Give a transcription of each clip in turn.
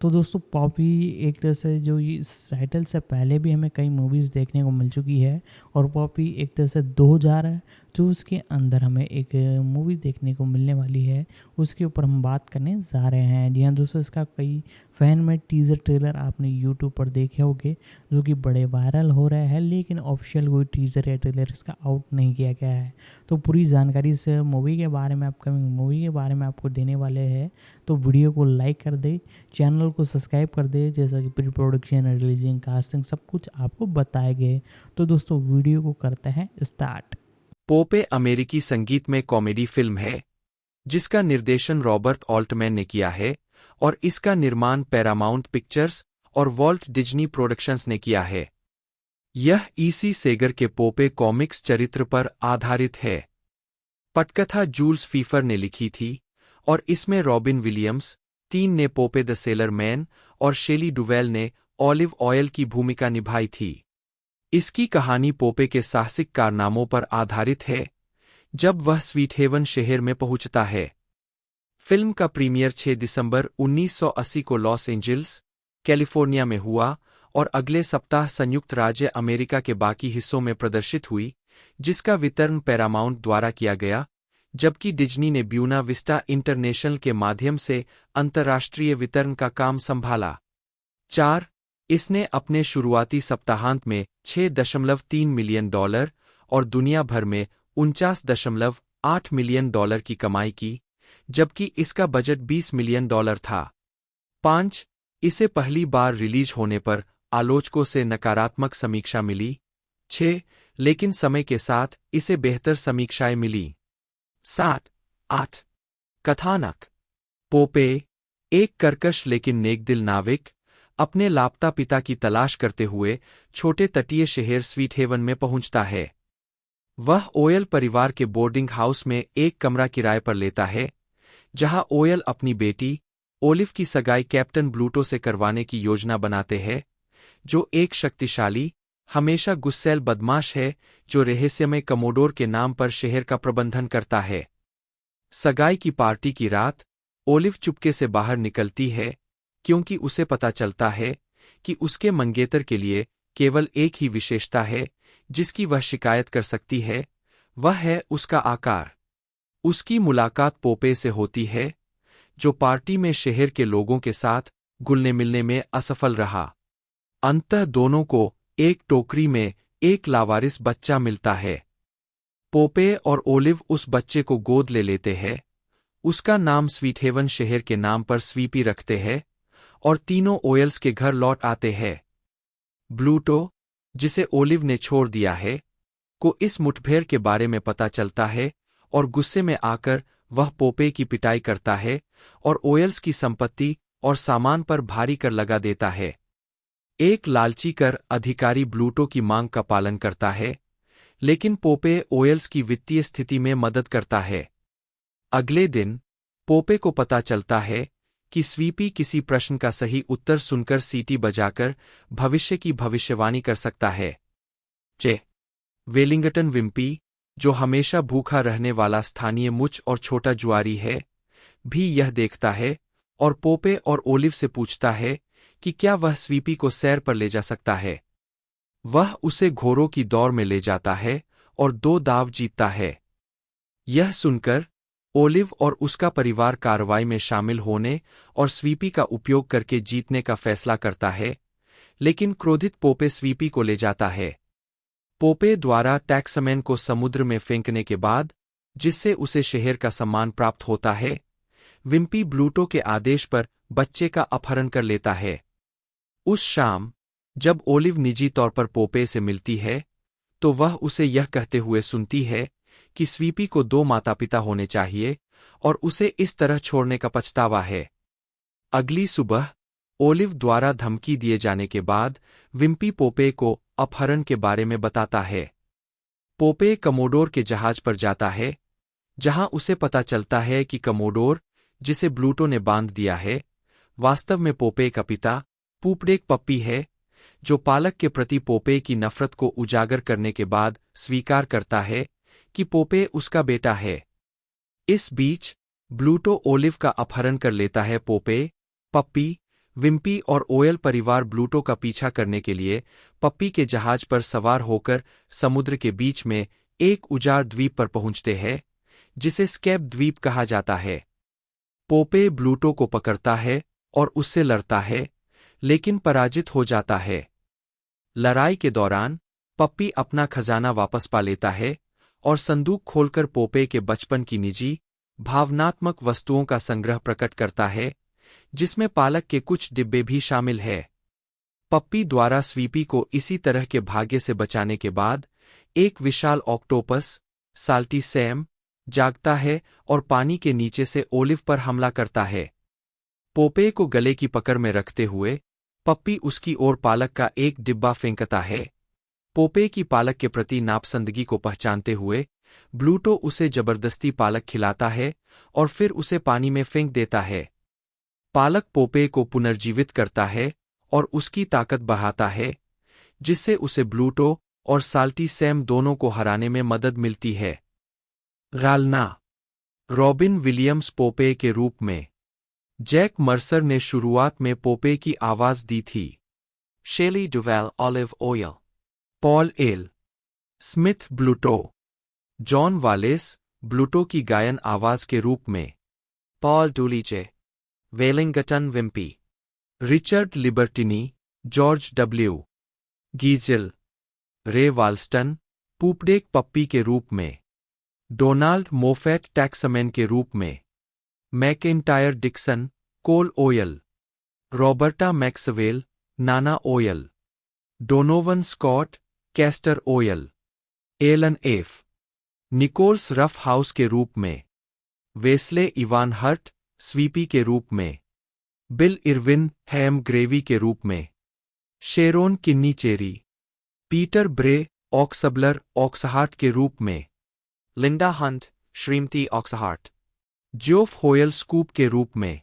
तो दोस्तों पॉपी एक तरह से जो ये इस टाइटल से पहले भी हमें कई मूवीज़ देखने को मिल चुकी है और पॉपी एक तरह से 2000 है जो उसके अंदर हमें एक मूवी देखने को मिलने वाली है, उसके ऊपर हम बात करने जा रहे हैं। जी हाँ दोस्तों, इसका कई फ़ैन मेड टीज़र ट्रेलर आपने यूट्यूब पर देखे होंगे जो कि बड़े वायरल हो रहे हैं, लेकिन ऑफिशियल कोई टीज़र या ट्रेलर इसका आउट नहीं किया गया है। तो पूरी जानकारी इस मूवी के बारे में, अपकमिंग मूवी के बारे में आपको देने वाले हैं, तो वीडियो को लाइक कर दे, चैनल को सब्सक्राइब कर दे, जैसा कि प्री प्रोडक्शन, रिलीजिंग, कास्टिंग सब कुछ आपको बताए गए। तो दोस्तों वीडियो को करते हैं स्टार्ट। पोपे अमेरिकी संगीत में कॉमेडी फिल्म है जिसका निर्देशन रॉबर्ट ऑल्टमैन ने किया है और इसका निर्माण पैरामाउंट पिक्चर्स और वॉल्ट डिज्नी प्रोडक्शंस ने किया है। यह ईसी सेगर के पोपे कॉमिक्स चरित्र पर आधारित है। पटकथा जूल्स फीफर ने लिखी थी और इसमें रॉबिन विलियम्स तीन ने पोपे द सेलर मैन और शेली डुवेल ने ऑलिव ऑयल की भूमिका निभाई थी। इसकी कहानी पोपे के साहसिक कारनामों पर आधारित है जब वह स्वीटहेवन शहर में पहुंचता है। फिल्म का प्रीमियर 6 दिसंबर 1980 को लॉस एंजिल्स, कैलिफोर्निया में हुआ और अगले सप्ताह संयुक्त राज्य अमेरिका के बाकी हिस्सों में प्रदर्शित हुई, जिसका वितरण पैरामाउंट द्वारा किया गया, जबकि डिज्नी ने ब्यूना विस्टा इंटरनेशनल के माध्यम से अंतर्राष्ट्रीय वितरण का काम संभाला। 4. इसने अपने शुरुआती सप्ताहांत में $6.3 मिलियन और दुनिया भर में $49.8 मिलियन की कमाई की, जबकि इसका बजट $20 मिलियन था। 5. इसे पहली बार रिलीज होने पर आलोचकों से नकारात्मक समीक्षा मिली। 6. लेकिन समय के साथ इसे बेहतर समीक्षाएं मिली। 7. 8. कथानक। पोपे, एक कर्कश लेकिन नेकदिल नाविक, अपने लापता पिता की तलाश करते हुए छोटे तटीय शहर स्वीटहेवन में पहुंचता है। वह ओयल परिवार के बोर्डिंग हाउस में एक कमरा किराए पर लेता है, जहां ओयल अपनी बेटी ओलिव की सगाई कैप्टन ब्लूटो से करवाने की योजना बनाते हैं, जो एक शक्तिशाली, हमेशा गुस्सैल बदमाश है जो रहस्यमय कमोडोर के नाम पर शहर का प्रबंधन करता है। सगाई की पार्टी की रात ओलिव चुपके से बाहर निकलती है क्योंकि उसे पता चलता है कि उसके मंगेतर के लिए केवल एक ही विशेषता है जिसकी वह शिकायत कर सकती है, वह है उसका आकार। उसकी मुलाकात पोपे से होती है, जो पार्टी में शहर के लोगों के साथ घुलने मिलने में असफल रहा। अंततः दोनों को एक टोकरी में एक लावारिस बच्चा मिलता है। पोपे और ओलिव उस बच्चे को गोद ले लेते हैं, उसका नाम स्वीटहेवन शहर के नाम पर स्वीपी रखते हैं और तीनों ओयल्स के घर लौट आते हैं। ब्लूटो, जिसे ओलिव ने छोड़ दिया है, को इस मुठभेड़ के बारे में पता चलता है और गुस्से में आकर वह पोपे की पिटाई करता है और ओयल्स की संपत्ति और सामान पर भारी कर लगा देता है। एक लालची कर अधिकारी ब्लूटो की मांग का पालन करता है, लेकिन पोपे ओयल्स की वित्तीय स्थिति में मदद करता है। अगले दिन पोपे को पता चलता है कि स्वीपी किसी प्रश्न का सही उत्तर सुनकर सीटी बजाकर भविष्य की भविष्यवाणी कर सकता है। चे वेलिंगटन विम्पी, जो हमेशा भूखा रहने वाला स्थानीय मुच और छोटा जुआरी है, भी यह देखता है और पोपे और ओलिव से पूछता है कि क्या वह स्वीपी को सैर पर ले जा सकता है। वह उसे घोड़ों की दौड़ में ले जाता है और 2 दाव जीतता है। यह सुनकर ओलिव और उसका परिवार कार्रवाई में शामिल होने और स्वीपी का उपयोग करके जीतने का फैसला करता है, लेकिन क्रोधित पोपे स्वीपी को ले जाता है। पोपे द्वारा टैक्समैन को समुद्र में फेंकने के बाद, जिससे उसे शहर का सम्मान प्राप्त होता है, विम्पी ब्लूटो के आदेश पर बच्चे का अपहरण कर लेता है। उस शाम, जब ओलिव निजी तौर पर पोपे से मिलती है, तो वह उसे यह कहते हुए सुनती है कि स्वीपी को 2 माता-पिता होने चाहिए और उसे इस तरह छोड़ने का पछतावा है। अगली सुबह, ओलिव द्वारा धमकी दिए जाने के बाद विम्पी पोपे को अपहरण के बारे में बताता है। पोपे कमोडोर के जहाज पर जाता है, जहां उसे पता चलता है कि कमोडोर, जिसे ब्लूटो ने बांध दिया है, वास्तव में पोपे का पिता पूपडेक पप्पी है, जो पालक के प्रति पोपे की नफरत को उजागर करने के बाद स्वीकार करता है कि पोपे उसका बेटा है। इस बीच ब्लूटो ओलिव का अपहरण कर लेता है। पोपे, पप्पी, विम्पी और ओयल परिवार ब्लूटो का पीछा करने के लिए पप्पी के जहाज पर सवार होकर समुद्र के बीच में एक उजाड़ द्वीप पर पहुंचते हैं, जिसे स्केप द्वीप कहा जाता है। पोपे ब्लूटो को पकड़ता है और उससे लड़ता है, लेकिन पराजित हो जाता है। लड़ाई के दौरान पप्पी अपना खजाना वापस पा लेता है और संदूक खोलकर पोपे के बचपन की निजी, भावनात्मक वस्तुओं का संग्रह प्रकट करता है, जिसमें पालक के कुछ डिब्बे भी शामिल है। पप्पी द्वारा स्वीपी को इसी तरह के भाग्य से बचाने के बाद एक विशाल ऑक्टोपस, साल्टी सैम, जागता है और पानी के नीचे से ओलिव पर हमला करता है। पोपे को गले की पकड़ में रखते हुए पप्पी उसकी ओर पालक का एक डिब्बा फेंकता है। पोपे की पालक के प्रति नापसंदगी को पहचानते हुए ब्लूटो उसे जबरदस्ती पालक खिलाता है और फिर उसे पानी में फेंक देता है। पालक पोपे को पुनर्जीवित करता है और उसकी ताकत बढ़ाता है, जिससे उसे ब्लूटो और साल्टी सैम दोनों को हराने में मदद मिलती है। रालना रॉबिन विलियम्स पोपे के रूप में। जैक मर्सर ने शुरुआत में पोपे की आवाज दी थी। Shelley Duvall Olive Oyl. Paul L Smith Bluto. John Wallace Bluto की गायन आवाज के रूप में। Paul Dooley Wellington Wimpy. Richard Libertini George W Geezil. Ray Walston पूपडेक पप्पी के रूप में। डोनाल्ड मोफेट टैक्समैन के रूप में। McIntyre Dixon Cole Oyl. Roberta Maxwell Nana Oyl. Donovan Scott Castor Oyl. Alan F Nichols rough house के रूप में। वेस्ले इवान हर्ट स्वीपी के रूप में। बिल इरविन हैम ग्रेवी के रूप में। शेरोन किन्नी चेरी। पीटर ब्रे ऑक्सबलर ऑक्सहार्ट के रूप में। लिंडा हंट श्रीमती ऑक्सहार्ट। ज्योफ होयल स्कूप के रूप में।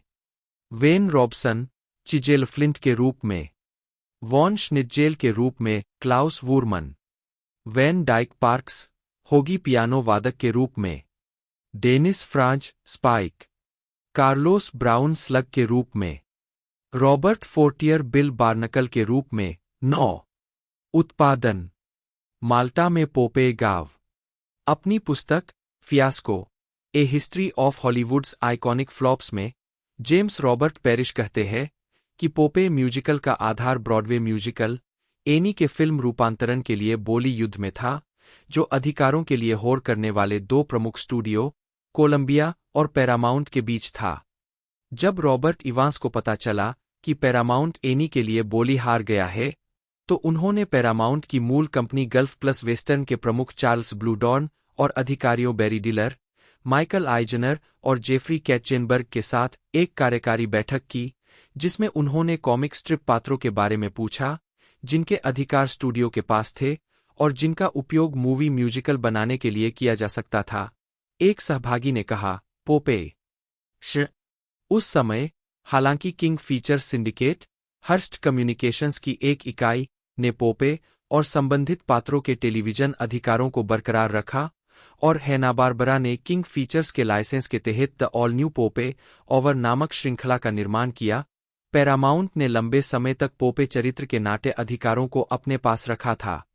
वेन रॉबसन चिजेल फ्लिंट के रूप में। वॉन श्निट्जेल के रूप में Klaus Voormann. Van Dyke Parks होगी पियानो वादक के रूप में। Dennis Franz Spike. Carlos Brown Slug के रूप में। रॉबर्ट फोर्टियर बिल बार्नकल के रूप में। 9 उत्पादन माल्टा में पोपे गाव। अपनी पुस्तक fiasco A history of Hollywoods iconic flops में जेम्स रॉबर्ट पेरिश कहते हैं कि पोपे म्यूजिकल का आधार ब्रॉडवे म्यूजिकल एनी के फिल्म रूपांतरण के लिए बोली युद्ध में था, जो अधिकारों के लिए होड़ करने वाले दो प्रमुख स्टूडियो कोलंबिया और पैरामाउंट के बीच था। जब रॉबर्ट इवांस को पता चला कि पैरामाउंट एनी के लिए बोली हार गया है, तो उन्होंने पैरामाउंट की मूल कंपनी गल्फ प्लस वेस्टर्न के प्रमुख चार्ल्स ब्लूडॉर्न और अधिकारियों बैरी डिलर, माइकल आइजनर और जेफरी कैटचेनबर्ग के साथ एक कार्यकारी बैठक की, जिसमें उन्होंने कॉमिक स्ट्रिप पात्रों के बारे में पूछा, जिनके अधिकार स्टूडियो के पास थे और जिनका उपयोग मूवी म्यूजिकल बनाने के लिए किया जा सकता था। एक सहभागी ने कहा, पोपे उस समय, हालांकि King Feature Syndicate, Hearst Communications की एक इकाई, ने पोपे और संबंधित पात्रों के टेलीविजन अधिकारों को बरकरार रखा, और हैना-बारबरा ने किंग फीचर्स के लाइसेंस के तहत the all new Pope over नामक श्रृंखला का निर्माण किया। पैरामाउंट ने लंबे समय तक पोपे चरित्र के नाट्य अधिकारों को अपने पास रखा था,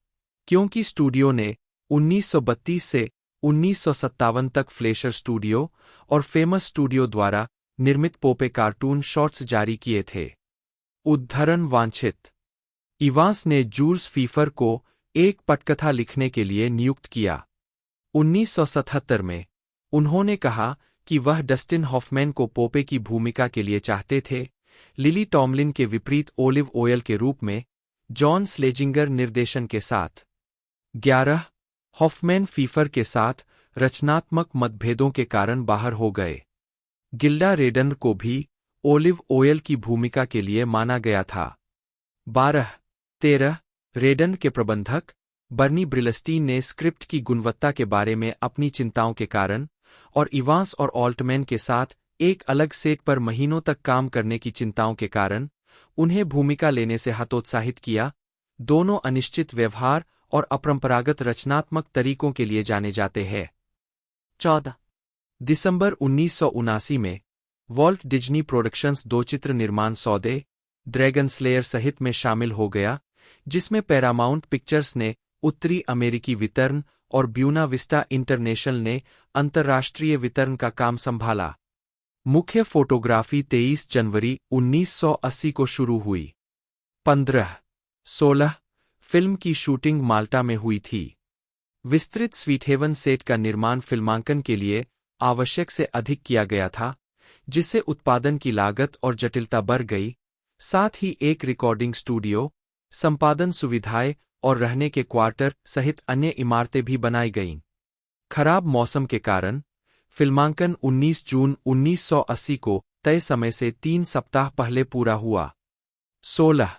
क्योंकि स्टूडियो ने 1932 से 1957 तक फ्लेशर स्टूडियो और फेमस स्टूडियो द्वारा निर्मित पोपे कार्टून शॉर्ट्स जारी किए थे। उद्धरण वांछित। इवांस ने जूल्स फीफर को एक पटकथा लिखने के लिए नियुक्त किया। 1977 में उन्होंने कहा कि वह डस्टिन हॉफमैन को पोपे की भूमिका के लिए चाहते थे, लिली टॉमलिन के विपरीत ओलिव ऑयल के रूप में, जॉन स्लेजिंगर निर्देशन के साथ। 11 हॉफमैन फीफर के साथ रचनात्मक मतभेदों के कारण बाहर हो गए। गिल्डा रेडन को भी ओलिव ऑयल की भूमिका के लिए माना गया था। 12-13 रेडन के प्रबंधक बर्नी ब्रिलस्टीन ने स्क्रिप्ट की गुणवत्ता के बारे में अपनी चिंताओं के कारण और इवांस और ऑल्टमैन के साथ एक अलग सेट पर महीनों तक काम करने की चिंताओं के कारण उन्हें भूमिका लेने से हतोत्साहित किया। दोनों अनिश्चित व्यवहार और अपरंपरागत रचनात्मक तरीकों के लिए जाने जाते हैं। 14 दिसंबर 1979 में वॉल्ट डिज्नी प्रोडक्शंस 2 चित्र निर्माण सौदे ड्रैगन स्लेयर सहित में शामिल हो गया, जिसमें पैरामाउंट पिक्चर्स ने उत्तरी अमेरिकी वितरण और ब्यूना विस्टा इंटरनेशनल ने अंतर्राष्ट्रीय वितरण का काम संभाला। मुख्य फोटोग्राफी 23 जनवरी 1980 को शुरू हुई। 15-16 फिल्म की शूटिंग माल्टा में हुई थी। विस्तृत स्वीटहेवन सेट का निर्माण फिल्मांकन के लिए आवश्यक से अधिक किया गया था, जिससे उत्पादन की लागत और जटिलता बढ़ गई। साथ ही एक रिकॉर्डिंग स्टूडियो, संपादन सुविधाएं और रहने के क्वार्टर सहित अन्य इमारतें भी बनाई गईं। खराब मौसम के कारण फिल्मांकन 19 जून 1980 को तय समय से 3 सप्ताह पहले पूरा हुआ। 16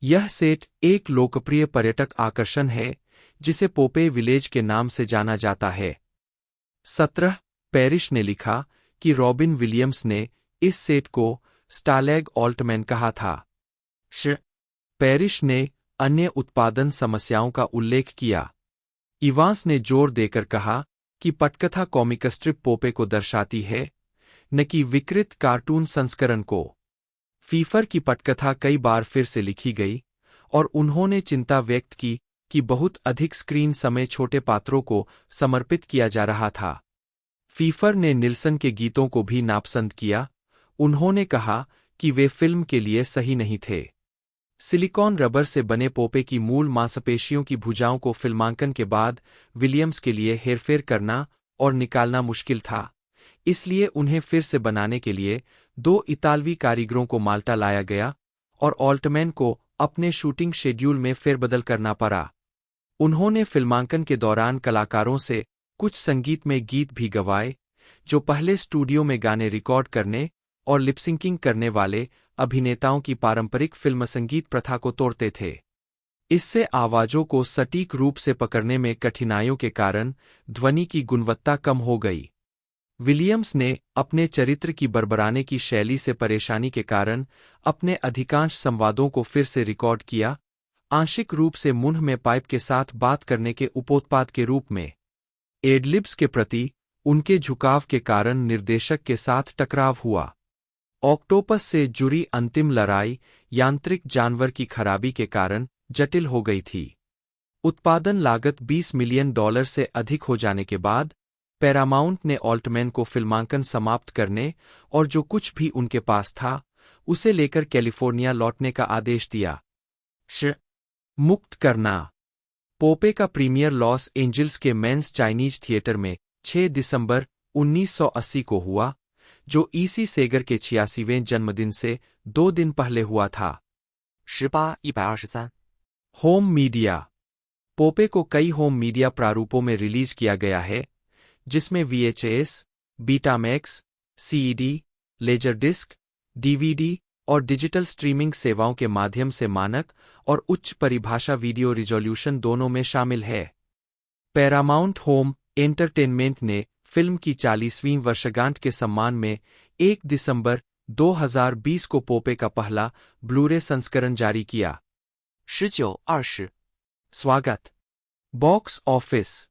यह सेट एक लोकप्रिय पर्यटक आकर्षण है, जिसे पोपे विलेज के नाम से जाना जाता है। 17 पैरिश ने लिखा कि रॉबिन विलियम्स ने इस सेट को स्टालैग ऑल्टमैन कहा था। पैरिश ने अन्य उत्पादन समस्याओं का उल्लेख किया। इवांस ने जोर देकर कहा कि पटकथा कॉमिक स्ट्रिप पोपे को दर्शाती है, न कि विकृत कार्टून संस्करण को। फीफर की पटकथा कई बार फिर से लिखी गई और उन्होंने चिंता व्यक्त की कि बहुत अधिक स्क्रीन समय छोटे पात्रों को समर्पित किया जा रहा था। फीफर ने निल्सन के गीतों को भी नापसंद किया। उन्होंने कहा कि वे फिल्म के लिए सही नहीं थे। सिलिकॉन रबर से बने पोपे की मूल मांसपेशियों की भुजाओं को फिल्मांकन के बाद विलियम्स के लिए हेरफेर करना और निकालना मुश्किल था, इसलिए उन्हें फिर से बनाने के लिए 2 इतालवी कारीगरों को माल्टा लाया गया और ऑल्टमैन को अपने शूटिंग शेड्यूल में फेरबदल करना पड़ा। उन्होंने फिल्मांकन के दौरान कलाकारों से कुछ संगीतमय गीत भी गवाए, जो पहले स्टूडियो में गाने रिकॉर्ड करने और लिपसिंकिंग करने वाले अभिनेताओं की पारंपरिक फिल्म संगीत प्रथा को तोड़ते थे। इससे आवाजों को सटीक रूप से पकड़ने में कठिनाइयों के कारण ध्वनि की गुणवत्ता कम हो गई। विलियम्स ने अपने चरित्र की बरबराने की शैली से परेशानी के कारण अपने अधिकांश संवादों को फिर से रिकॉर्ड किया, आंशिक रूप से मुंह में पाइप के साथ बात करने के उपोत्पाद के रूप में। एडलिब्स के प्रति उनके झुकाव के कारण निर्देशक के साथ टकराव हुआ। ऑक्टोपस से जुड़ी अंतिम लड़ाई यांत्रिक जानवर की खराबी के कारण जटिल हो गई थी। उत्पादन लागत $20 मिलियन से अधिक हो जाने के बाद पैरामाउंट ने ऑल्टमैन को फिल्मांकन समाप्त करने और जो कुछ भी उनके पास था उसे लेकर कैलिफोर्निया लौटने का आदेश दिया। मुक्त करना। पोपे का प्रीमियर लॉस एंजल्स के मेंस चाइनीज थिएटर में 6 दिसंबर 1980 को हुआ, जो ईसी सेगर के 86वें जन्मदिन से 2 दिन पहले हुआ था। 18-123 होम मीडिया। पोपे को कई होम मीडिया प्रारूपों में रिलीज किया गया है, जिसमें VHS, बीटामैक्स, CED, लेजरडिस्क, DVD और डिजिटल स्ट्रीमिंग सेवाओं के माध्यम से मानक और उच्च परिभाषा वीडियो रिजोल्यूशन दोनों में शामिल है। पैरामाउंट होम एंटरटेनमेंट ने फिल्म की 40वीं वर्षगांठ के सम्मान में 1 दिसंबर 2020 को पोपे का पहला ब्लूरे संस्करण जारी किया। 19-20 स्वागत। Box office.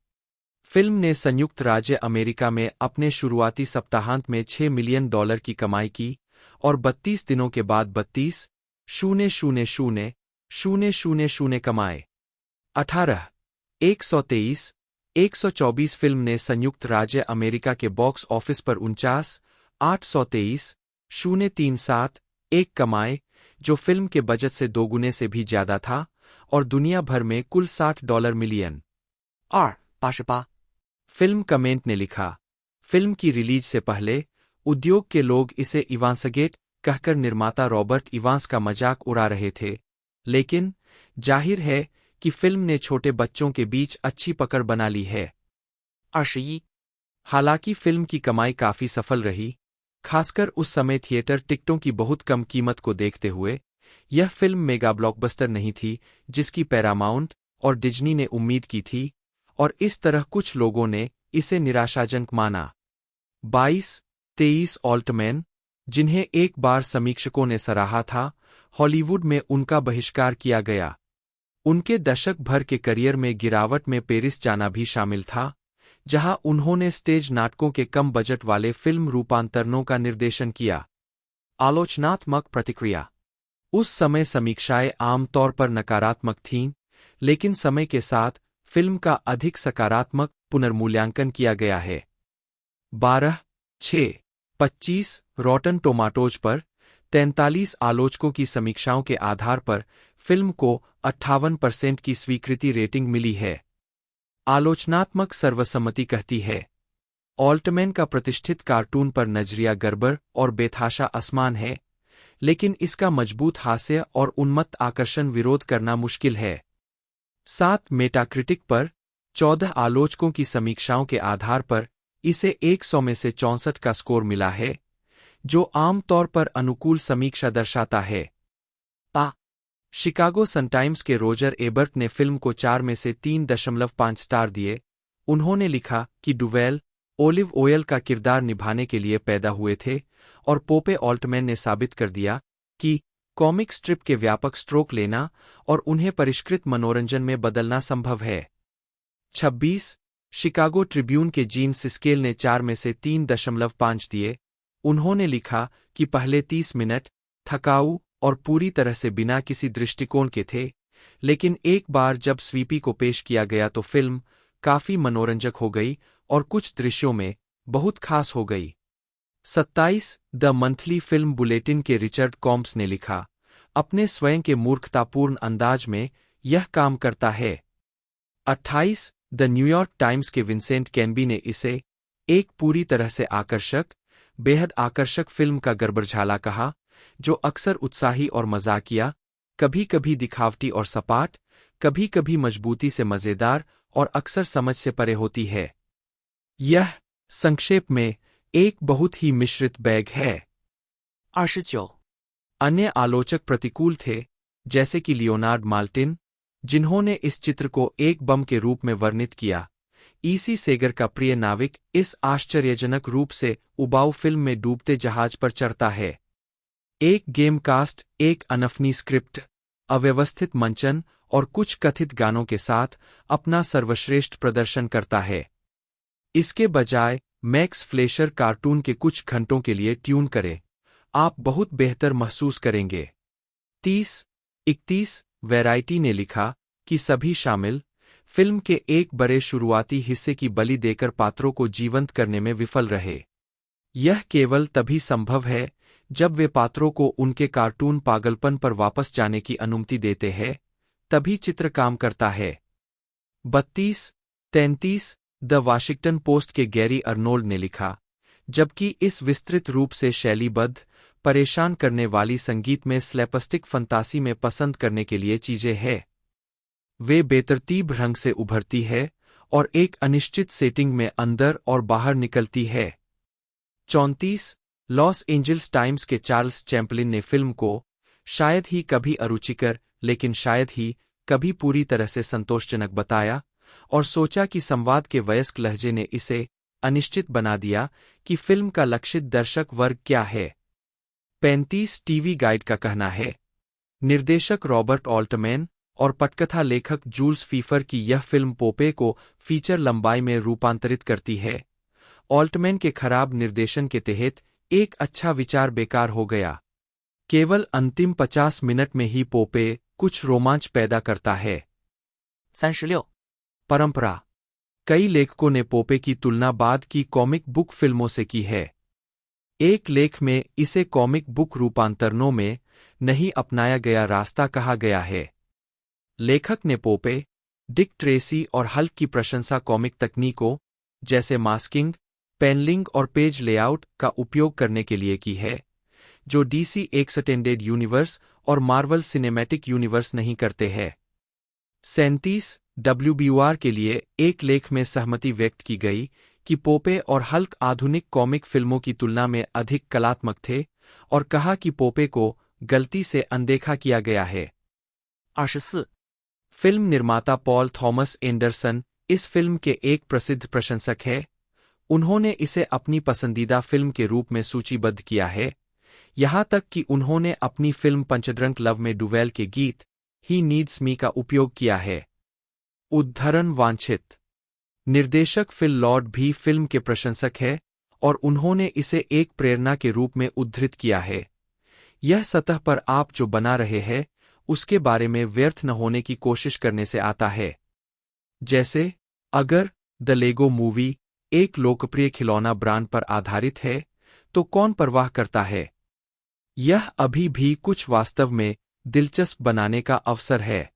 फिल्म ने संयुक्त राज्य अमेरिका में अपने शुरुआती सप्ताहांत में $6 मिलियन की कमाई की और 32 दिनों के बाद 32,000,000 कमाए। 18,123,124 फिल्म ने संयुक्त राज्य अमेरिका के बॉक्स ऑफिस पर 49,823,037,1 कमाए, जो फिल्म के बजट से दोगुने से भी ज्यादा था और दुनिया भर में कुल $60 मिलियन। 2-88फिल्म कमेंट ने लिखा, फिल्म की रिलीज से पहले उद्योग के लोग इसे इवांसगेट कहकर निर्माता रॉबर्ट इवांस का मजाक उड़ा रहे थे, लेकिन जाहिर है कि फिल्म ने छोटे बच्चों के बीच अच्छी पकड़ बना ली है। 21 हालांकि फिल्म की कमाई काफी सफल रही, खासकर उस समय थिएटर टिकटों की बहुत कम कीमत को देखते हुए। यह फिल्म मेगा ब्लॉकबस्टर नहीं थी जिसकी पैरामाउंट और डिज्नी ने उम्मीद की थी, और इस तरह कुछ लोगों ने इसे निराशाजनक माना। 22-23 ऑल्टमैन, जिन्हें एक बार समीक्षकों ने सराहा था, हॉलीवुड में उनका बहिष्कार किया गया। उनके दशक भर के करियर में गिरावट में पेरिस जाना भी शामिल था, जहां उन्होंने स्टेज नाटकों के कम बजट वाले फिल्म रूपांतरणों का निर्देशन किया। आलोचनात्मक प्रतिक्रिया। उस समय समीक्षाएं आमतौर पर नकारात्मक थीं, लेकिन समय के साथ फिल्म का अधिक सकारात्मक पुनर्मूल्यांकन किया गया है। 12/6/25 रॉटन टोमाटोज पर 43 आलोचकों की समीक्षाओं के आधार पर फिल्म को 58% की स्वीकृति रेटिंग मिली है। आलोचनात्मक सर्वसम्मति कहती है, ऑल्टमैन का प्रतिष्ठित कार्टून पर नजरिया गड़बड़ और बेतहाशा असमान है, लेकिन इसका मजबूत हास्य और उन्मत्त आकर्षण विरोध करना मुश्किल है। 7 मेटाक्रिटिक पर 14 आलोचकों की समीक्षाओं के आधार पर इसे 100 में से 64 का स्कोर मिला है, जो आमतौर पर अनुकूल समीक्षा दर्शाता है। शिकागो सन-टाइम्स के रोजर एबर्ट ने फिल्म को 4 में से 3.5 स्टार दिए। उन्होंने लिखा कि डुवेल ओलिव ऑयल का किरदार निभाने के लिए पैदा हुए थे और पोपे ऑल्टमैन ने साबित कर दिया कि कॉमिक स्ट्रिप के व्यापक स्ट्रोक लेना और उन्हें परिष्कृत मनोरंजन में बदलना संभव है। 26 शिकागो ट्रिब्यून के जीन सिस्केल ने 4 में से 3.5 दिए। उन्होंने लिखा कि पहले 30 मिनट थकाऊ और पूरी तरह से बिना किसी दृष्टिकोण के थे, लेकिन एक बार जब स्वीपी को पेश किया गया तो फिल्म काफी मनोरंजक हो गई और कुछ दृश्यों में बहुत खास हो गई। 27 द मंथली फिल्म बुलेटिन के रिचर्ड कॉम्प्स ने लिखा, अपने स्वयं के मूर्खतापूर्ण अंदाज में यह काम करता है। 28 द न्यूयॉर्क टाइम्स के विंसेंट कैनबी ने इसे एक पूरी तरह से आकर्षक, बेहद आकर्षक फिल्म का गड़बड़झाला कहा, जो अक्सर उत्साही और मजाकिया, कभी-कभी दिखावटी और सपाट, कभी-कभी मजबूती से मजेदार और अक्सर समझ से परे होती है। यह संक्षेप में एक बहुत ही मिश्रित बैग है। 29. अन्य आलोचक प्रतिकूल थे, जैसे कि लियोनार्ड माल्टिन, जिन्होंने इस चित्र को एक बम के रूप में वर्णित किया। ईसी सेगर का प्रिय नाविक इस आश्चर्यजनक रूप से उबाऊ फिल्म में डूबते जहाज पर चढ़ता है। एक गेम कास्ट, एक अनफनी स्क्रिप्ट, अव्यवस्थित मंचन और कुछ कथित गानों के साथ अपना सर्वश्रेष्ठ प्रदर्शन करता है। इसके बजाय मैक्स फ्लेशर कार्टून के कुछ घंटों के लिए ट्यून करें, आप बहुत बेहतर महसूस करेंगे। 30-31 वैरायटी ने लिखा कि सभी शामिल फिल्म के एक बड़े शुरुआती हिस्से की बलि देकर पात्रों को जीवंत करने में विफल रहे। यह केवल तभी संभव है जब वे पात्रों को उनके कार्टून पागलपन पर वापस जाने की अनुमति देते हैं, तभी चित्र काम करता है। 32-33 द वाशिंगटन पोस्ट के गैरी अर्नोल्ड ने लिखा, जबकि इस विस्तृत रूप से शैलीबद्ध, परेशान करने वाली संगीत में स्लैपस्टिक फंतासी में पसंद करने के लिए चीजें हैं। वे बेतरतीब ढंग से उभरती है और एक अनिश्चित सेटिंग में अंदर और बाहर निकलती है। 34 लॉस एंजल्स टाइम्स के चार्ल्स चैंपलिन ने फिल्म को शायद ही कभी अरुचिकर, लेकिन शायद ही कभी पूरी तरह से संतोषजनक बताया और सोचा कि संवाद के वयस्क लहजे ने इसे अनिश्चित बना दिया कि फिल्म का लक्षित दर्शक वर्ग क्या है। 35 टीवी गाइड का कहना है, निर्देशक रॉबर्ट ऑल्टमैन और पटकथा लेखक जूल्स फीफर की यह फिल्म पोपे को फीचर लंबाई में रूपांतरित करती है। ऑल्टमैन के खराब निर्देशन के तहत एक अच्छा विचार बेकार हो गया। केवल अंतिम 50 मिनट में ही पोपे कुछ रोमांच पैदा करता है। 36. परंपरा, कई लेखकों ने पोपे की तुलना बाद की कॉमिक बुक फिल्मों से की है। एक लेख में इसे कॉमिक बुक रूपांतरणों में नहीं अपनाया गया रास्ता कहा गया है। लेखक ने पोपे, डिक ट्रेसी और हल्क की प्रशंसा कॉमिक तकनीकों जैसे मास्किंग, पेनलिंग और पेज लेआउट का उपयोग करने के लिए की है, जो डीसी एक्सटेंडेड यूनिवर्स और मार्वल सिनेमैटिक यूनिवर्स नहीं करते हैं। 37 WBUR के लिए एक लेख में सहमति व्यक्त की गई कि पोपे और हल्क आधुनिक कॉमिक फिल्मों की तुलना में अधिक कलात्मक थे और कहा कि पोपे को गलती से अनदेखा किया गया है। 24. फिल्म निर्माता पॉल थॉमस एंडरसन इस फिल्म के एक प्रसिद्ध प्रशंसक है। उन्होंने इसे अपनी पसंदीदा फिल्म के रूप में सूचीबद्ध किया है, यहाँ तक कि उन्होंने अपनी फिल्म पंचड्रंक लव में डुवेल के गीत ही नीड्स मी का उपयोग किया है। उद्धरण वांछित, निर्देशक फिल लॉर्ड भी फिल्म के प्रशंसक है और उन्होंने इसे एक प्रेरणा के रूप में उद्धृत किया है। यह सतह पर आप जो बना रहे हैं उसके बारे में व्यर्थ न होने की कोशिश करने से आता है। जैसे अगर द लेगो मूवी एक लोकप्रिय खिलौना ब्रांड पर आधारित है तो कौन परवाह करता है। यह अभी भी कुछ वास्तव में दिलचस्प बनाने का अवसर है।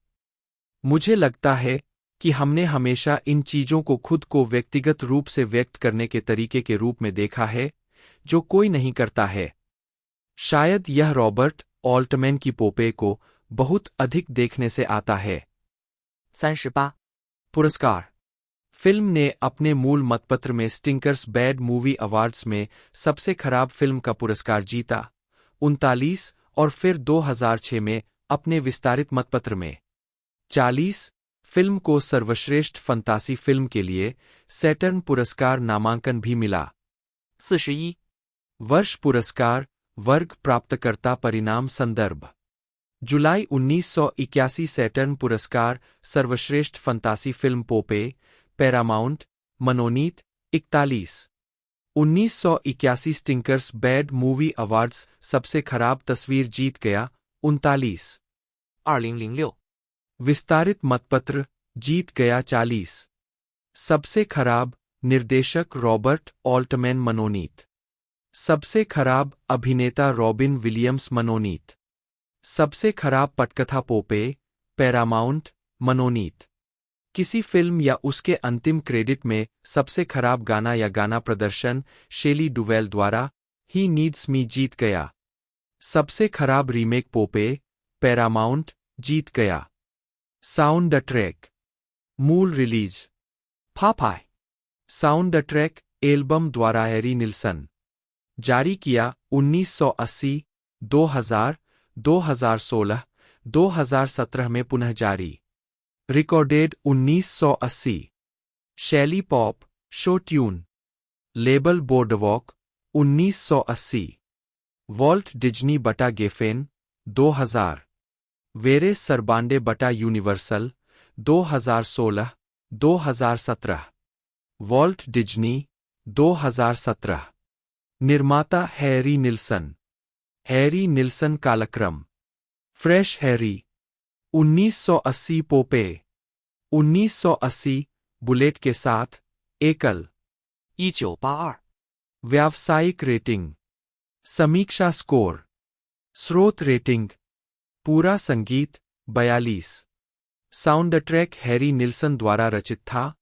मुझे लगता है कि हमने हमेशा इन चीजों को खुद को व्यक्तिगत रूप से व्यक्त करने के तरीके के रूप में देखा है जो कोई नहीं करता है। शायद यह रॉबर्ट ऑल्टमैन की पोपे को बहुत अधिक देखने से आता है। 38. पुरस्कार। फिल्म ने अपने मूल मतपत्र में स्टिंकर्स बैड मूवी अवार्ड्स में सबसे खराब फिल्म का पुरस्कार जीता 39 और फिर 2006 में अपने विस्तारित मतपत्र में 40 फिल्म को सर्वश्रेष्ठ फंतासी फिल्म के लिए सैटर्न पुरस्कार नामांकन भी मिला। 41. वर्ष पुरस्कार वर्ग प्राप्तकर्ता परिणाम संदर्भ जुलाई 1981 सैटर्न पुरस्कार सर्वश्रेष्ठ फंतासी फिल्म पोपे पैरामाउंट मनोनीत 41 1981 स्टिंकर्स बैड मूवी अवार्ड्स सबसे खराब तस्वीर जीत गया 39 2006. विस्तारित मतपत्र जीत गया 40 सबसे खराब निर्देशक रॉबर्ट ऑल्टमैन मनोनीत सबसे खराब अभिनेता रॉबिन विलियम्स मनोनीत सबसे खराब पटकथा पोपे पैरामाउंट मनोनीत किसी फिल्म या उसके अंतिम क्रेडिट में सबसे खराब गाना या गाना प्रदर्शन शेली डुवेल द्वारा ही नीड्स मी जीत गया सबसे खराब रीमेक पोपे पैरामाउंट जीत गया साउंड ट्रैक मूल release Popeye. Sound track album द्वारा हैरी निल्सन जारी किया 1980 2000 2016 2017 में पुनः जारी रिकॉर्डेड 1980 शैली pop show tune label Boardwalk 1980 Walt Disney बटा गेफेन 2000 वेरे सरबांडे बटा यूनिवर्सल 2016 2017 वॉल्ट डिज्नी 2017 निर्माता हैरी निल्सन कालक्रम फ्रेश हैरी 1980 पोपे 1980 बुलेट के साथ एकल 1982. व्यावसायिक रेटिंग समीक्षा स्कोर स्रोत रेटिंग पूरा संगीत 42 साउंड ट्रैक हैरी निल्सन द्वारा रचित था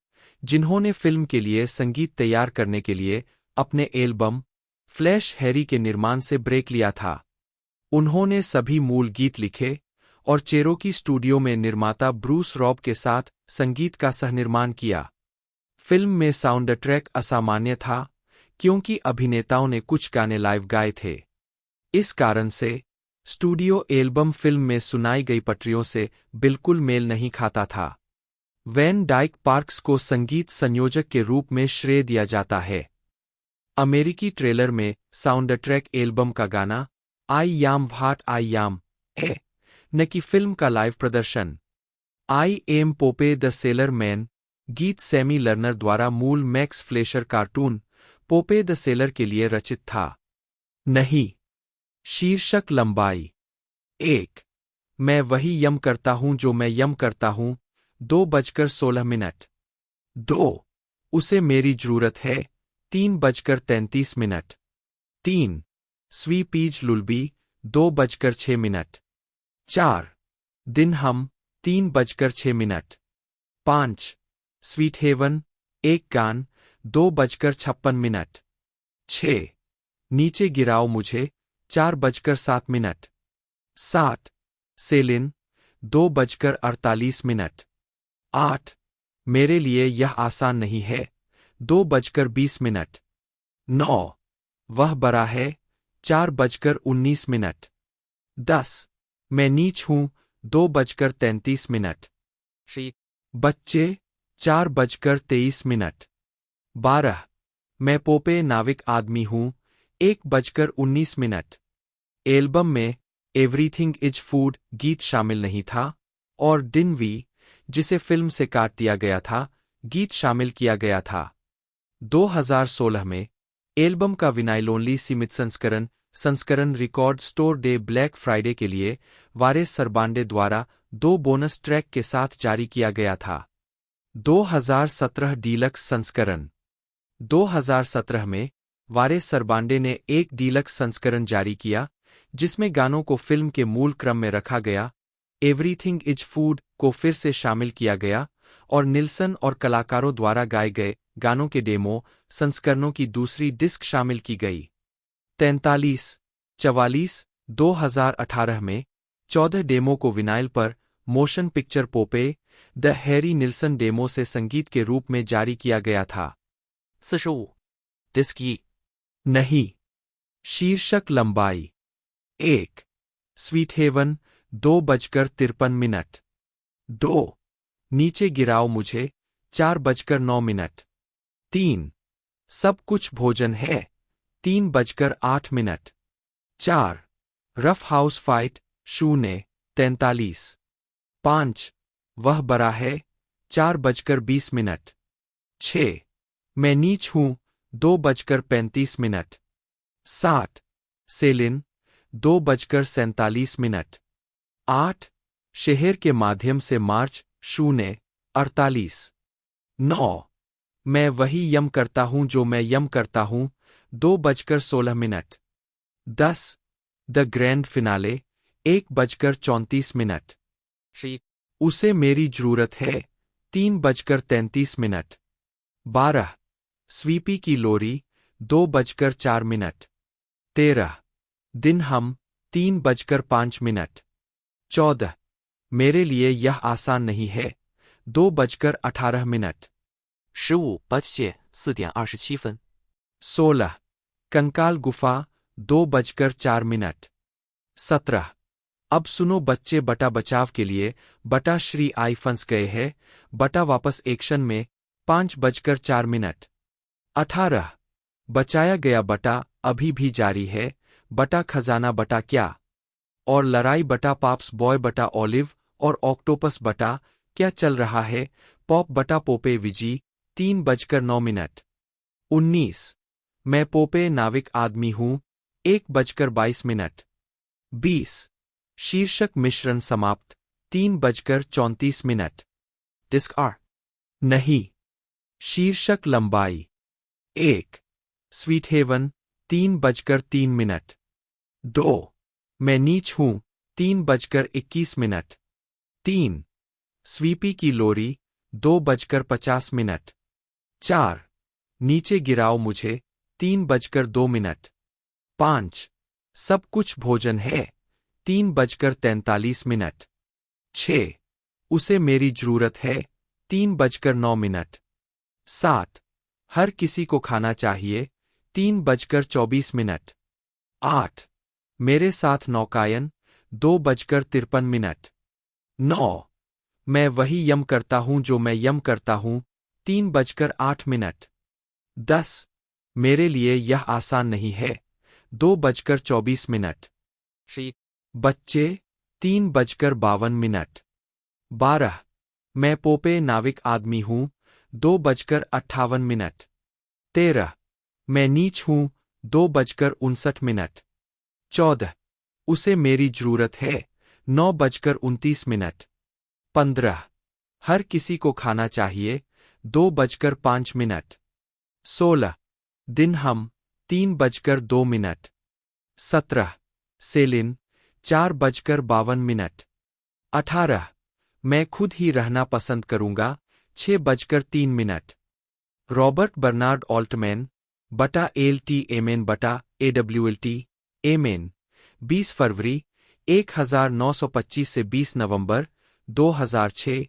जिन्होंने फिल्म के लिए संगीत तैयार करने के लिए अपने एल्बम फ्लैश हैरी के निर्माण से ब्रेक लिया था। उन्होंने सभी मूल गीत लिखे और चेरोकी स्टूडियो में निर्माता ब्रूस रॉब के साथ संगीत का सहनिर्माण किया। फिल्म में साउंड ट्रैक असामान्य था क्योंकि अभिनेताओं ने कुछ गाने लाइव गाए थे। इस कारण से स्टूडियो एल्बम फिल्म में सुनाई गई पटरियों से बिल्कुल मेल नहीं खाता था। वैन डाइक पार्क्स को संगीत संयोजक के रूप में श्रेय दिया जाता है। अमेरिकी ट्रेलर में साउंड ट्रैक एल्बम का गाना आई याम व्हाट आई याम है, न कि फिल्म का लाइव प्रदर्शन। I am Popeye the sailor man गीत सैमी लर्नर द्वारा मूल Max Fleischer cartoon Popeye the sailor के लिए रचित था। नहीं। शीर्षक लंबाई 1 मैं वही यम करता हूं जो मैं यम करता हूं 2:16 2 उसे मेरी जरूरत है 3:33 3 स्वीपीज लुलबी 2:06 4 दिन हम 3:06 5 स्वीट हेवन एक गान 2:56 6 नीचे गिराओ मुझे 4:07 7 सेलिन 2:48 8 मेरे लिए यह आसान नहीं है 2:20 9 वह बड़ा है 4:19 10 मैं नीच हूं 2:33 11. बच्चे 4:23 12 मैं पोपे नाविक आदमी हूं 1:19 एल्बम में एवरीथिंग इज फूड गीत शामिल नहीं था और डिन वी जिसे फिल्म से काट दिया गया था गीत शामिल किया गया था। 2016 में एल्बम का विनाइलोनली सीमित संस्करण संस्करण record store day black Friday के लिए वारेस सरबांडे द्वारा 2 बोनस ट्रैक के साथ जारी किया गया था। 2017 डीलक्स संस्करण 2017 में वारेस सरबांडे ने एक डीलक्स संस्करण जारी किया, जिसमें गानों को फिल्म के मूल क्रम में रखा गया, एवरीथिंग इज फूड को फिर से शामिल किया गया और निल्सन और कलाकारों द्वारा गाए गए गानों के डेमो संस्करणों की दूसरी डिस्क शामिल की गई। 43-44 2018 में 14 डेमो को विनाइल पर motion picture Popeye the Harry Nilsson demo से संगीत के रूप में जारी किया गया था। 45 Disc 1 नहीं। शीर्षक लंबाई 1 स्वीट हेवन 2:53 2 नीचे गिराओ मुझे 4:09 3 सब कुछ भोजन है 3:08 4 रफ हाउस फाइट 0:43 5 वह बड़ा है 4:20 6 मैं नीच हूं 2:35 7 सेलिन 2:47 8 शहर के माध्यम से मार्च 0:48 9 मैं वही यम करता हूं जो मैं यम करता हूं 2:16 10 द ग्रैंड फिनाले 1:34 11 उसे मेरी जरूरत है 3:33 12 स्वीपी की लोरी 2:04 13 दिन हम 3:05 14 मेरे लिए यह आसान नहीं है 2:18 15八戒4:27 16 कंकाल गुफा 2:04 17 अब सुनो बच्चे बटा बचाव के लिए बटा श्री आई फंस गए हैं बटा वापस एक्शन में 5:04 18 बचाया गया बटा अभी भी जारी है बटा खजाना बटा क्या और लड़ाई बटा पाप्स बॉय बटा ऑलिव और ऑक्टोपस बटा क्या चल रहा है पॉप बटा पोपे विजी 3:09 19 मैं पोपे नाविक आदमी हूं 1:22 20 शीर्षक मिश्रण समाप्त 3:34 Disc R नहीं शीर्षक लंबाई 1 स्वीट हेवन 3:03 2 मैं नीच हूं 3:21 3 स्वीपी की लोरी 2:50 4 नीचे गिराओ मुझे 3:02 5 सब कुछ भोजन है 3:43 6 उसे मेरी जरूरत है 3:09 7 हर किसी को खाना चाहिए 3:24 8 मेरे साथ नौकायन 2:53 9 मैं वही यम करता हूं जो मैं यम करता हूं 3:08 10 मेरे लिए यह आसान नहीं है 2:24 11 बच्चे 3:52 12 मैं पोपे नाविक आदमी हूं 2:58 13 मैं नीच हूं 2:59 14 उसे मेरी जरूरत है 9:29 15 हर किसी को खाना चाहिए 2:05 16 दिन हम 3:02 17 सेलिन 4:52 18 मैं खुद ही रहना पसंद करूंगा 6:03 रॉबर्ट बर्नार्ड ऑल्टमैन बटा एल.टी. एमेन बटा AWLT एमेन 20 फरवरी 1925 से 20 नवंबर 2006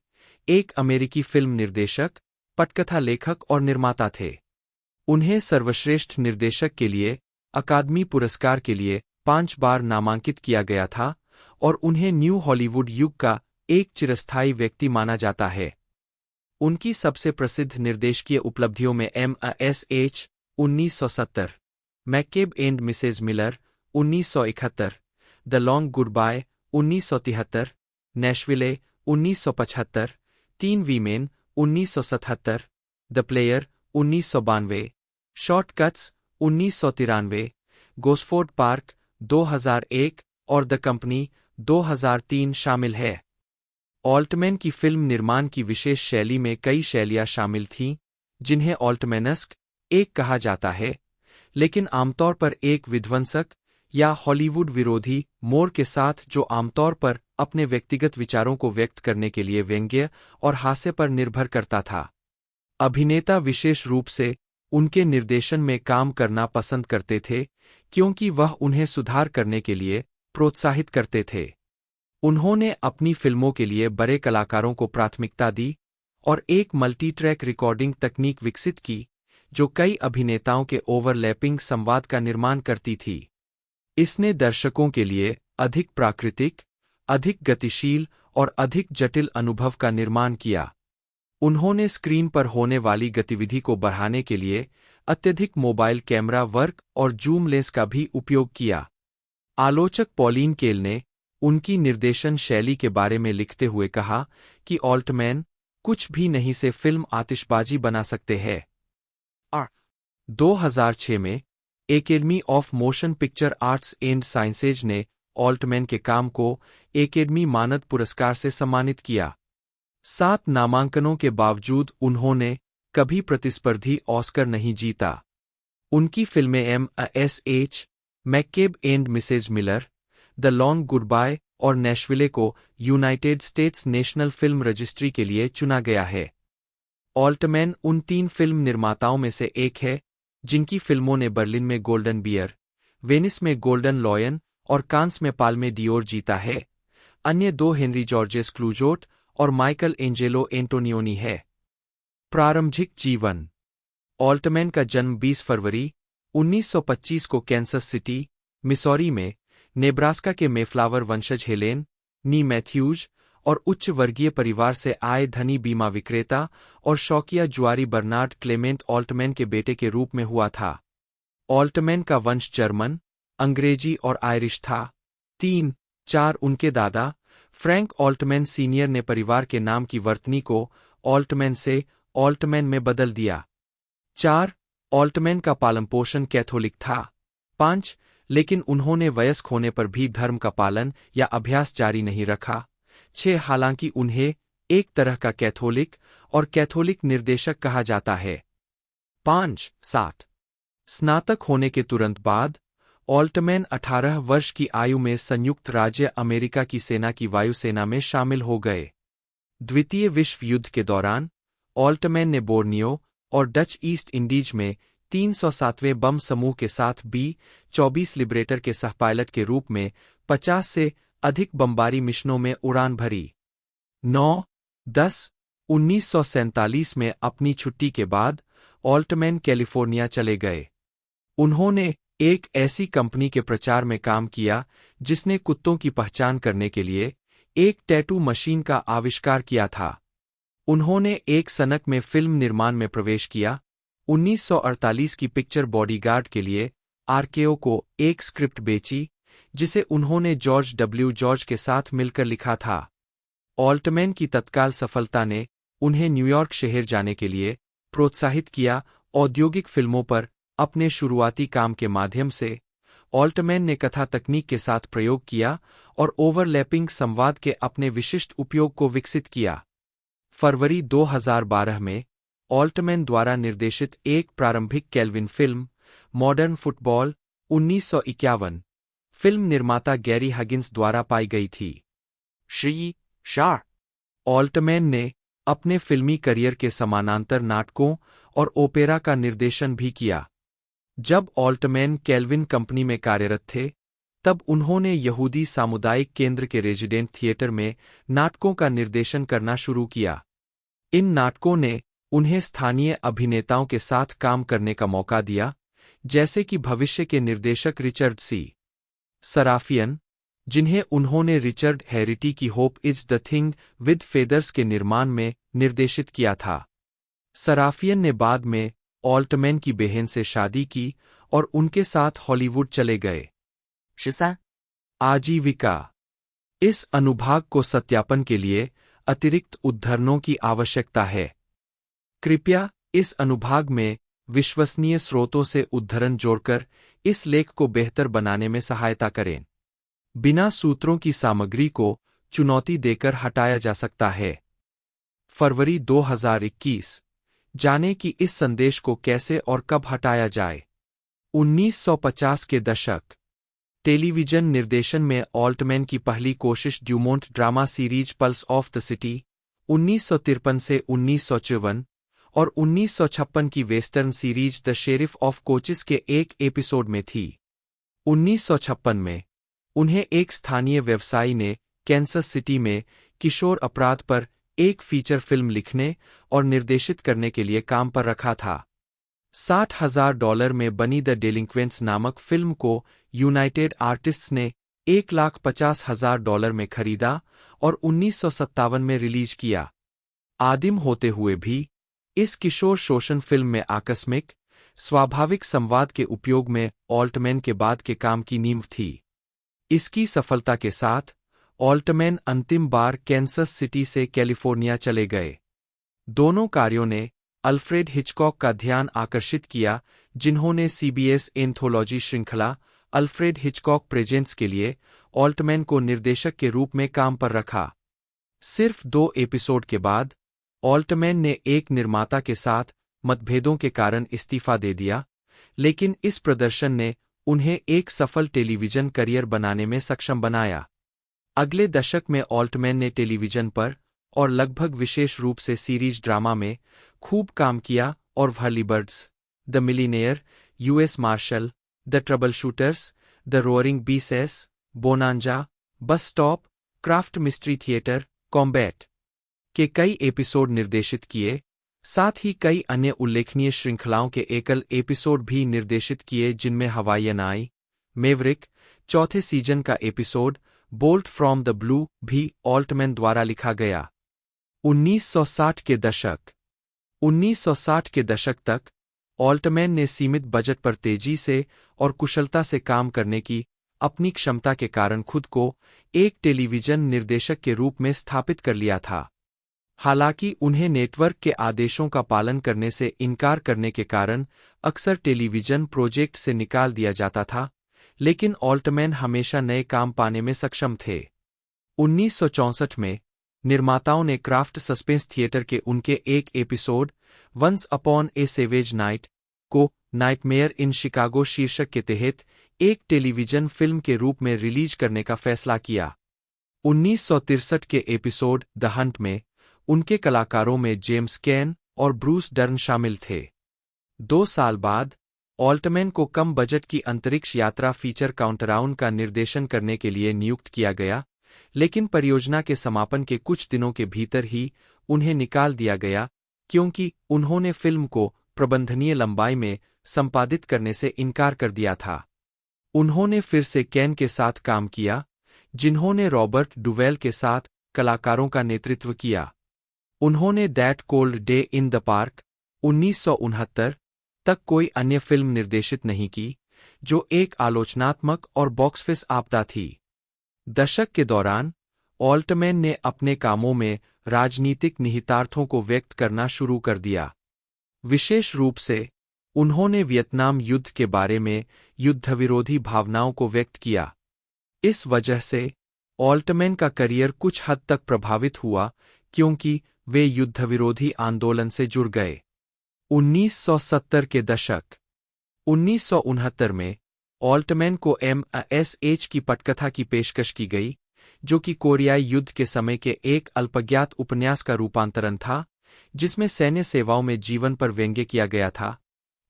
एक अमेरिकी फिल्म निर्देशक, पटकथा लेखक और निर्माता थे। उन्हें सर्वश्रेष्ठ निर्देशक के लिए अकादमी पुरस्कार के लिए 5 बार नामांकित किया गया था और उन्हें न्यू हॉलीवुड युग का एक चिरस्थायी व्यक्ति माना जाता है। उनकी सबसे प्रसिद्ध निर्देशकीय उपलब्धियों में M.A.S.H. 1970, McCabe and Mrs Miller 1971, the long goodbye 1973, Nashville 1975, 3 women 1977, the player 1992, shortcuts 1993, Gosford Park 2001 और द कंपनी 2003 शामिल है। ऑल्टमैन की फिल्म निर्माण की विशेष शैली में कई शैलियाँ शामिल थीं, जिन्हें ऑल्टमैनस्क एक कहा जाता है, लेकिन आमतौर पर एक विध्वंसक या हॉलीवुड विरोधी मोड़ के साथ जो आमतौर पर अपने व्यक्तिगत विचारों को व्यक्त करने के लिए व्यंग्य और हास्य पर निर्भर करता था। अभिनेता विशेष रूप से उनके निर्देशन में काम करना पसंद करते थे क्योंकि वह उन्हें सुधार करने के लिए प्रोत्साहित करते थे। उन्होंने अपनी फिल्मों के लिए बड़े कलाकारों को प्राथमिकता दी और एक मल्टी-ट्रैक रिकॉर्डिंग तकनीक विकसित की जो कई अभिनेताओं के ओवरलैपिंग संवाद का निर्माण करती थी। इसने दर्शकों के लिए अधिक प्राकृतिक, अधिक गतिशील और अधिक जटिल अनुभव का निर्माण किया। उन्होंने स्क्रीन पर होने वाली गतिविधि को बढ़ाने के लिए अत्यधिक मोबाइल कैमरा वर्क और जूम लेंस का भी उपयोग किया। आलोचक पॉलिन केल ने उनकी निर्देशन शैली के बारे में लिखते हुए कहा कि ऑल्टमैन कुछ भी नहीं से फिल्म आतिशबाजी बना सकते हैं। 2006 में academy of motion picture arts and sciences ने ऑल्टमैन के काम को एकेडमी मानद पुरस्कार से सम्मानित किया। 7 नामांकनों के बावजूद उन्होंने कभी प्रतिस्पर्धी ऑस्कर नहीं जीता। उनकी फिल्में MASH. McCabe and Mrs Miller, the long goodbye और नैशविले को United States National Film Registry के लिए चुना गया है। ऑल्टमैन उन 3 फिल्म निर्माताओं में से एक है जिनकी फिल्मों ने बर्लिन में गोल्डन बियर, वेनिस में गोल्डन लॉयन और कांस में पाल्मे डियोर जीता है। अन्य 2 हेनरी जॉर्जेस क्लूजोट और माइकल एंजेलो एंटोनियोनी है। प्रारंभिक जीवन। ऑल्टमैन का जन्म 20 फरवरी 1925 को कैंसस सिटी, मिसौरी में नेब्रास्का के मेफ्लावर वंशज हेलेन नी मैथ्यूज और उच्च वर्गीय परिवार से आए धनी बीमा विक्रेता और शौकिया जुआरी बर्नार्ड क्लेमेंट ऑल्टमैन के बेटे के रूप में हुआ था। ऑल्टमैन का वंश जर्मन, अंग्रेजी और आयरिश था। 3-4 उनके दादा फ्रैंक ऑल्टमैन सीनियर ने परिवार के नाम की वर्तनी को ऑल्टमैन से ऑल्टमैन में बदल दिया। 4 ऑल्टमैन का पालनपोषण कैथोलिक था। 5 लेकिन उन्होंने वयस्क होने पर भी धर्म का पालन या अभ्यास जारी नहीं रखा। 6 हालांकि उन्हें एक तरह का कैथोलिक और कैथोलिक निर्देशक कहा जाता है। 5-7 स्नातक होने के तुरंत बाद ऑल्टमैन 18 वर्ष की आयु में संयुक्त राज्य अमेरिका की सेना की वायुसेना में शामिल हो गए। द्वितीय विश्व युद्ध के दौरान ऑल्टमैन ने बोर्नियो और डच ईस्ट इंडीज में 307वें बम समूह के साथ B-24 लिबरेटर के सहपायलट के रूप में 50 से अधिक बमबारी मिशनों में उड़ान भरी। 9-10 1947 में अपनी छुट्टी के बाद ऑल्टमैन कैलिफोर्निया चले गए। उन्होंने एक ऐसी कंपनी के प्रचार में काम किया जिसने कुत्तों की पहचान करने के लिए एक टैटू मशीन का आविष्कार किया था। उन्होंने एक सनक में फिल्म निर्माण में प्रवेश किया। 1948 की पिक्चर बॉडीगार्ड के लिए आरकेओ को एक स्क्रिप्ट बेची जिसे उन्होंने जॉर्ज W. जॉर्ज के साथ मिलकर लिखा था। ऑल्टमैन की तत्काल सफलता ने उन्हें न्यूयॉर्क शहर जाने के लिए प्रोत्साहित किया। औद्योगिक फिल्मों पर अपने शुरुआती काम के माध्यम से ऑल्टमैन ने कथा तकनीक के साथ प्रयोग किया और ओवरलैपिंग संवाद के अपने विशिष्ट उपयोग को विकसित किया। फरवरी 2012 में ऑल्टमैन द्वारा निर्देशित एक प्रारंभिक Calvin film, modern football 1951, film निर्माता गैरी हगिन्स द्वारा पाई गई थी। 11-12ऑल्टमैन ने अपने फिल्मी करियर के समानांतर नाटकों और ओपेरा का निर्देशन भी किया। जब ऑल्टमैन कैल्विन कंपनी में कार्यरत थे, तब उन्होंने यहूदी सामुदायिक केंद्र के रेजिडेंट थिएटर में नाटकों का निर्देशन करना शुरू किया। इन नाटकों ने उन्हें स्थानीय अभिनेताओं के साथ काम करने का मौका दिया, जैसे कि भविष्य के निर्देशक रिचर्ड सी. सराफियन, जिन्हें उन्होंने रिचर्ड हैरिटी की hope is the thing with feathers के निर्माण में निर्देशित किया था। सराफियन ने बाद में ऑल्टमैन की बहन से शादी की और उनके साथ हॉलीवुड चले गए। 13आजीविका। इस अनुभाग को सत्यापन के लिए अतिरिक्त उद्धरणों की आवश्यकता है। कृपया इस अनुभाग में विश्वसनीय स्रोतों से उद्धरण जोड़कर इस लेख को बेहतर बनाने में सहायता करें। बिना सूत्रों की सामग्री को चुनौती देकर हटाया जा सकता है। फरवरी 2021। जाने कि इस संदेश को कैसे और कब हटाया जाए। 1950 के दशक। टेलीविजन निर्देशन में ऑल्टमैन की पहली कोशिश Dumont drama series pulse of the city 1953 से 1954 और 1956 की western series the sheriff of coaches के एक एपिसोड में थी। 1956 में उन्हें एक स्थानीय व्यवसायी ने कैंसस सिटी में किशोर अपराध पर एक फीचर फिल्म लिखने और निर्देशित करने के लिए काम पर रखा था। $60,000 में बनी द डेलिंक्वेंट्स नामक फिल्म को यूनाइटेड आर्टिस्ट्स ने $1,50,000 में खरीदा और 1957 में रिलीज किया। आदिम होते हुए भी इस किशोर शोषण फिल्म में आकस्मिक, स्वाभाविक संवाद के उपयोग में ऑल्टमैन के बाद के काम की नींव थी। इसकी सफलता के साथ ऑल्टमैन अंतिम बार कैंसस सिटी से कैलिफोर्निया चले गए। दोनों कार्यों ने अल्फ्रेड हिचकॉक का ध्यान आकर्षित किया, जिन्होंने सीबीएस एंथोलॉजी श्रृंखला अल्फ्रेड हिचकॉक प्रेजेंट्स के लिए ऑल्टमैन को निर्देशक के रूप में काम पर रखा। सिर्फ 2 एपिसोड के बाद ऑल्टमैन ने एक निर्माता के साथ मतभेदों के कारण इस्तीफा दे दिया, लेकिन इस प्रदर्शन ने उन्हें एक सफल टेलीविजन करियर बनाने में सक्षम बनाया। अगले दशक में ऑल्टमैन ने टेलीविजन पर और लगभग विशेष रूप से सीरीज ड्रामा में खूब काम किया और Whirlybirds, the Millionaire, US Marshal, the Troubleshooters, the Roaring बीसेस, Bonanza, Bus Stop, Kraft Mystery Theatre, Combat के कई एपिसोड निर्देशित किए। साथ ही कई अन्य उल्लेखनीय श्रृंखलाओं के एकल एपिसोड भी निर्देशित किए, जिनमें हवाईयन आई, मेवरिक, चौथे सीजन का episode bolt from the blue भी ऑल्टमैन द्वारा लिखा गया। 1960 के दशक। 1960 के दशक तक ऑल्टमैन ने सीमित बजट पर तेजी से और कुशलता से काम करने की अपनी क्षमता के कारण खुद को एक टेलीविजन निर्देशक के रूप में स्थापित कर लिया था। हालांकि उन्हें नेटवर्क के आदेशों का पालन करने से इनकार करने के कारण अक्सर टेलीविजन प्रोजेक्ट से निकाल दिया जाता था, लेकिन ऑल्टमैन हमेशा नए काम पाने में सक्षम थे। 1964 में निर्माताओं ने क्राफ्ट सस्पेंस थिएटर के उनके एक एपिसोड वंस अपॉन ए सेवेज नाइट को नाइटमेयर इन शिकागो शीर्षक के तहत एक टेलीविजन फिल्म के रूप में रिलीज करने का फैसला किया। 1963 के एपिसोड द हंट में उनके कलाकारों में जेम्स कैन और ब्रूस डर्न शामिल थे। 2 साल बाद ऑल्टमैन को कम बजट की अंतरिक्ष यात्रा फीचर काउंटराउन का निर्देशन करने के लिए नियुक्त किया गया, लेकिन परियोजना के समापन के कुछ दिनों के भीतर ही उन्हें निकाल दिया गया, क्योंकि उन्होंने फिल्म को प्रबंधनीय लंबाई में संपादित करने से इनकार कर दिया था। उन्होंने फिर से कैन के साथ काम किया, जिन्होंने रॉबर्ट डुवेल के साथ कलाकारों का नेतृत्व किया। उन्होंने that cold day in the park 1969 तक कोई अन्य फिल्म निर्देशित नहीं की, जो एक आलोचनात्मक और बॉक्स ऑफिस आपदा थी। दशक के दौरान ऑल्टमैन ने अपने कामों में राजनीतिक निहितार्थों को व्यक्त करना शुरू कर दिया। विशेष रूप से उन्होंने वियतनाम युद्ध के बारे में युद्धविरोधी भावनाओं को व्यक्त किया। इस वजह से ऑल्टमैन का करियर कुछ हद तक प्रभावित हुआ, क्योंकि वे युद्धविरोधी आंदोलन से जुड़ गए। 1970 के दशक। 1969 में ऑल्टमैन को MSH की पटकथा की पेशकश की गई, जो कि कोरियाई युद्ध के समय के एक अल्पज्ञात उपन्यास का रूपांतरण था, जिसमें सैन्य सेवाओं में जीवन पर व्यंग्य किया गया था।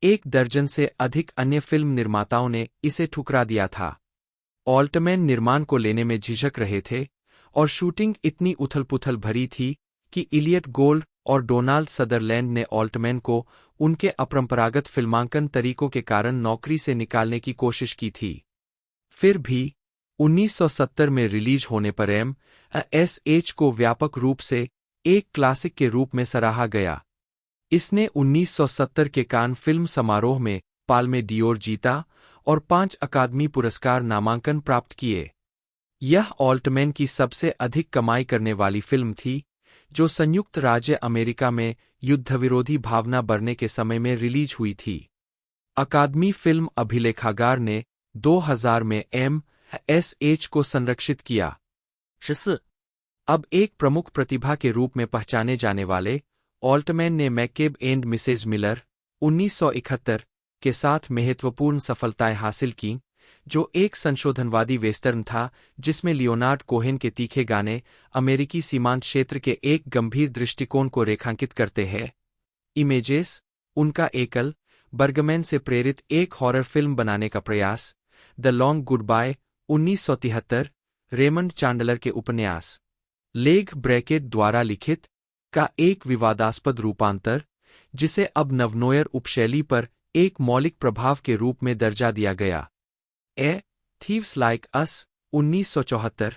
1 दर्जन से अधिक अन्य फिल्म निर्माताओं ने इसे ठुकरा दिया था। ऑल्टमैन निर्माण को लेने में झिझक रहे थे, और शूटिंग इतनी उथल-पुथल भरी थी कि इलियट गोल्ड और डोनाल्ड सदरलैंड ने ऑल्टमैन को उनके अपरंपरागत फिल्मांकन तरीकों के कारण नौकरी से निकालने की कोशिश की थी। फिर भी 1970 में रिलीज होने पर MSH को व्यापक रूप से एक क्लासिक के रूप में सराहा गया। इसने 1970 के कान फिल्म समारोह में पाल्मे डियोर जीता और 5 अकादमी पुरस्कार नामांकन प्राप्त किए। यह ऑल्टमैन की सबसे अधिक कमाई करने वाली फिल्म थी, जो संयुक्त राज्य अमेरिका में युद्धविरोधी भावना बढ़ने के समय में रिलीज हुई थी। अकादमी फिल्म अभिलेखागार ने 2000 में MSH को संरक्षित किया। 14. अब एक प्रमुख प्रतिभा के रूप में पहचाने जाने वाले ऑल्टमैन ने मैकेब एंड मिसेज मिलर 1971 के साथ महत्वपूर्ण सफलताएं हासिल कीं, जो एक संशोधनवादी वेस्टर्न था जिसमें लियोनार्ड कोहेन के तीखे गाने अमेरिकी सीमांत क्षेत्र के एक गंभीर दृष्टिकोण को रेखांकित करते हैं। इमेजेस, उनका एकल बर्गमैन से प्रेरित एक हॉरर फिल्म बनाने का प्रयास, the long goodbye 1973, Raymond Chandler के उपन्यास लेग ब्रैकेट द्वारा लिखित का एक विवादास्पद रूपांतर, जिसे अब नवनोयर उपशैली पर एक मौलिक प्रभाव के रूप में दर्जा दिया गया। Thieves like us 1974,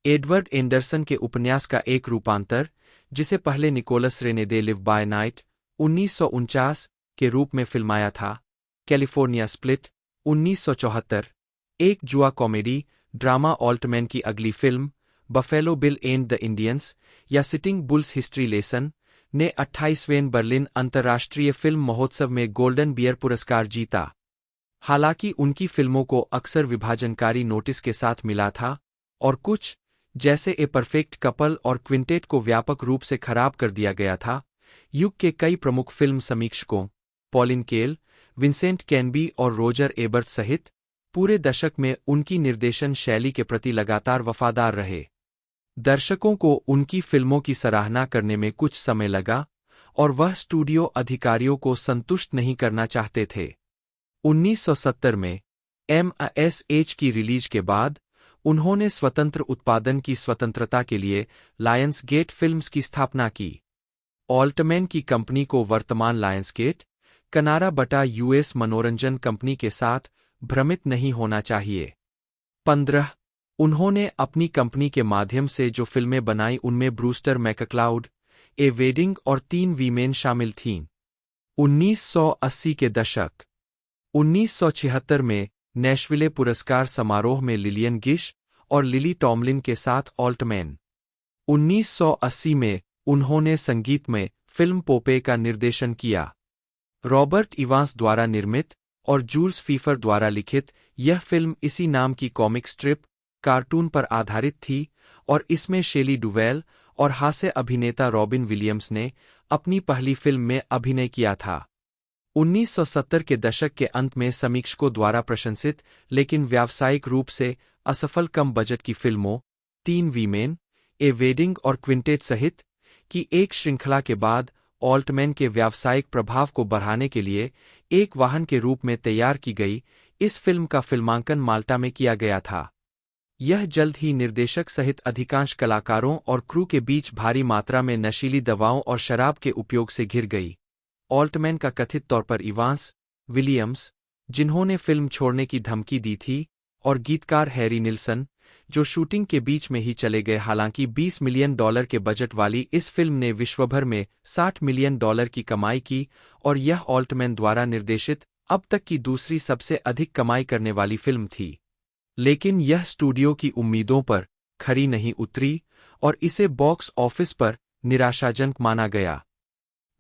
Edward Anderson के उपन्यास का एक रूपांतर, जिसे पहले निकोलस रेने दे लिव बाय नाइट 1949 के रूप में फिल्माया था। कैलिफोर्निया स्प्लिट 1974, एक जुआ कॉमेडी ड्रामा। ऑल्टमैन की अगली film buffalo bill and the Indians या सिटिंग बुल्स हिस्ट्री लेसन ने 28वें बर्लिन अंतर्राष्ट्रीय फिल्म महोत्सव में गोल्डन बियर पुरस्कार जीता। हालांकि उनकी फिल्मों को अक्सर विभाजनकारी नोटिस के साथ मिला था और कुछ, जैसे ए परफेक्ट कपल और क्विंटेट, को व्यापक रूप से खराब कर दिया गया था। युग के कई प्रमुख फिल्म समीक्षकों, पॉलिन केल, विंसेंट कैनबी और रोजर एबर्ट सहित, पूरे दशक में उनकी निर्देशन शैली के प्रति लगातार वफादार रहे। दर्शकों को उनकी फिल्मों की सराहना करने में कुछ समय लगा और वह स्टूडियो अधिकारियों को संतुष्ट नहीं करना चाहते थे। 1970 में MSH की रिलीज के बाद उन्होंने स्वतंत्र उत्पादन की स्वतंत्रता के लिए लायंस गेट फिल्म्स की स्थापना की। ऑल्टमैन की कंपनी को वर्तमान लायंस गेट कनारा बटा US मनोरंजन कंपनी के साथ भ्रमित नहीं होना चाहिए। 15. उन्होंने अपनी कंपनी के माध्यम से जो फिल्में बनाई उनमें ब्रूस्टर मैकक्लाउड, ए वेडिंग और 3 वीमेन शामिल थीं। 1980 के दशक 1976 में नैशविले पुरस्कार समारोह में लिलियन गिश और लिली टॉमलिन के साथ ऑल्टमैन। 1980 में उन्होंने संगीतमय फिल्म पोपे का निर्देशन किया। रॉबर्ट इवांस द्वारा निर्मित और जूल्स फीफर द्वारा लिखित यह फिल्म इसी नाम की कॉमिक स्ट्रिप कार्टून पर आधारित थी और इसमें शेली डुवेल और हास्य अभिनेता रॉबिन विलियम्स ने अपनी पहली फिल्म में अभिनय किया था। 1970 के दशक के अंत में समीक्षकों द्वारा प्रशंसित लेकिन व्यावसायिक रूप से असफल कम बजट की फिल्मों 3 वीमेन, ए वेडिंग और क्विंटेट सहित की एक श्रृंखला के बाद ऑल्टमैन के व्यावसायिक प्रभाव को बढ़ाने के लिए एक वाहन के रूप में तैयार की गई इस फिल्म का फिल्मांकन माल्टा में किया गया था। यह जल्द ही निर्देशक सहित अधिकांश कलाकारों और क्रू के बीच भारी मात्रा में नशीली दवाओं और शराब के उपयोग से घिर गई। ऑल्टमैन का कथित तौर पर इवांस, विलियम्स, जिन्होंने फिल्म छोड़ने की धमकी दी थी, और गीतकार हैरी निल्सन, जो शूटिंग के बीच में ही चले गए। हालांकि $20 मिलियन के बजट वाली इस फिल्म ने विश्वभर में $60 मिलियन की कमाई की और यह ऑल्टमैन द्वारा निर्देशित अब तक की दूसरी सबसे अधिक कमाई करने वाली फिल्म थी। लेकिन यह स्टूडियो की उम्मीदों पर खरी नहीं उतरी और इसे बॉक्स ऑफिस पर निराशाजनक माना गया।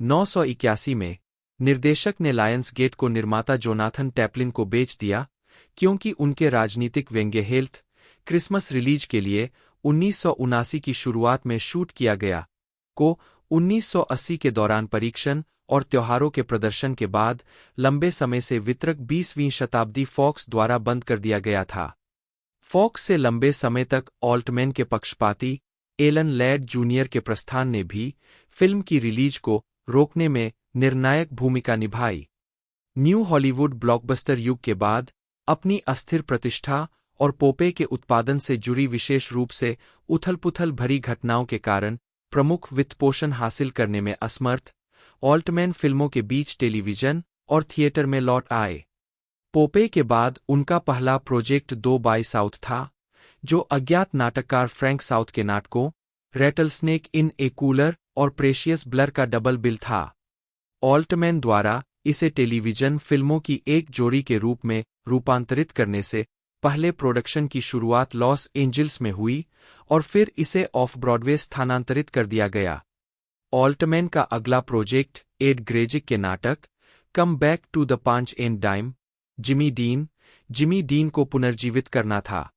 1981 में निर्देशक ने लायंस गेट को निर्माता जोनाथन टैपलिन को बेच दिया क्योंकि उनके राजनीतिक व्यंग्य हेल्थ क्रिसमस रिलीज के लिए 1979 की शुरुआत में शूट किया गया को 1980 के दौरान परीक्षण और त्योहारों के प्रदर्शन के बाद लंबे समय से वितरक 20वीं शताब्दी फॉक्स द्वारा बंद कर दिया गया था। फॉक्स से लंबे समय तक ऑल्टमैन के पक्षपाती एलन लैड जूनियर के प्रस्थान ने भी फिल्म की रिलीज को रोकने में निर्णायक भूमिका निभाई। न्यू हॉलीवुड ब्लॉकबस्टर युग के बाद अपनी अस्थिर प्रतिष्ठा और पोपे के उत्पादन से जुड़ी विशेष रूप से उथल-पुथल भरी घटनाओं के कारण प्रमुख वित्तपोषण हासिल करने में असमर्थ, ऑल्टमैन फिल्मों के बीच टेलीविजन और थिएटर में लौट आए। पोपे के बाद उनका पहला प्रोजेक्ट 2 बाय साउथ था, जो अज्ञात नाटककार फ्रैंक साउथ के नाटकों रैटलस्नेक इन ए कूलर और प्रेशियस ब्लर का डबल बिल था। ऑल्टमैन द्वारा इसे टेलीविजन फिल्मों की एक जोड़ी के रूप में रूपांतरित करने से पहले प्रोडक्शन की शुरुआत लॉस एंजिल्स में हुई और फिर इसे ऑफ ब्रॉडवे स्थानांतरित कर दिया गया। ऑल्टमैन का अगला प्रोजेक्ट एड ग्रेजिक के नाटक कम बैक टू द पंच एंड डाइम जिमी डीन को पुनर्जीवित करना था।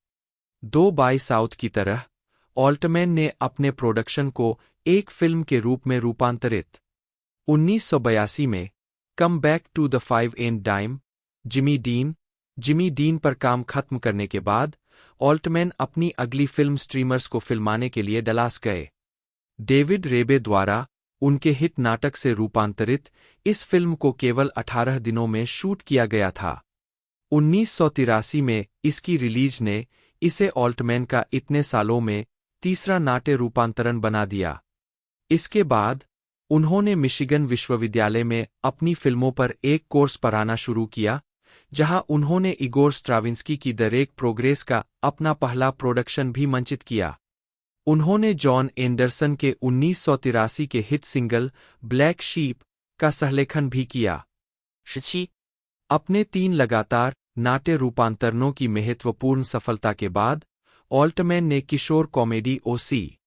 2 बाई साउथ की तरह ऑल्टमैन ने अपने प्रोडक्शन को एक फिल्म के रूप में रूपांतरित 1982 में come back to the 5 and dime Jimmy Dean पर काम खत्म करने के बाद ऑल्टमैन अपनी अगली फिल्म स्ट्रीमर्स को फिल्माने के लिए डलास गए। डेविड रेबे द्वारा उनके हिट नाटक से रूपांतरित इस फिल्म को केवल 18 दिनों में शूट किया गया था। 1983 में इसकी रिलीज ने इसे ऑल्टमैन का इतने सालों में तीसरा नाट्य रूपांतरण बना दिया। इसके बाद उन्होंने मिशिगन विश्वविद्यालय में अपनी फिल्मों पर एक कोर्स पढ़ाना शुरू किया, जहां उन्होंने इगोर स्ट्राविंस्की की द रेक प्रोग्रेस का अपना पहला प्रोडक्शन भी मंचित किया। उन्होंने जॉन एंडरसन के 1983 के हिट सिंगल ब्लैक शीप का सहलेखन भी किया। 17 अपने 3 लगातार नाट्य रूपांतरणों की महत्वपूर्ण सफलता के बाद ऑल्टमैन ने किशोर कॉमेडी ओसी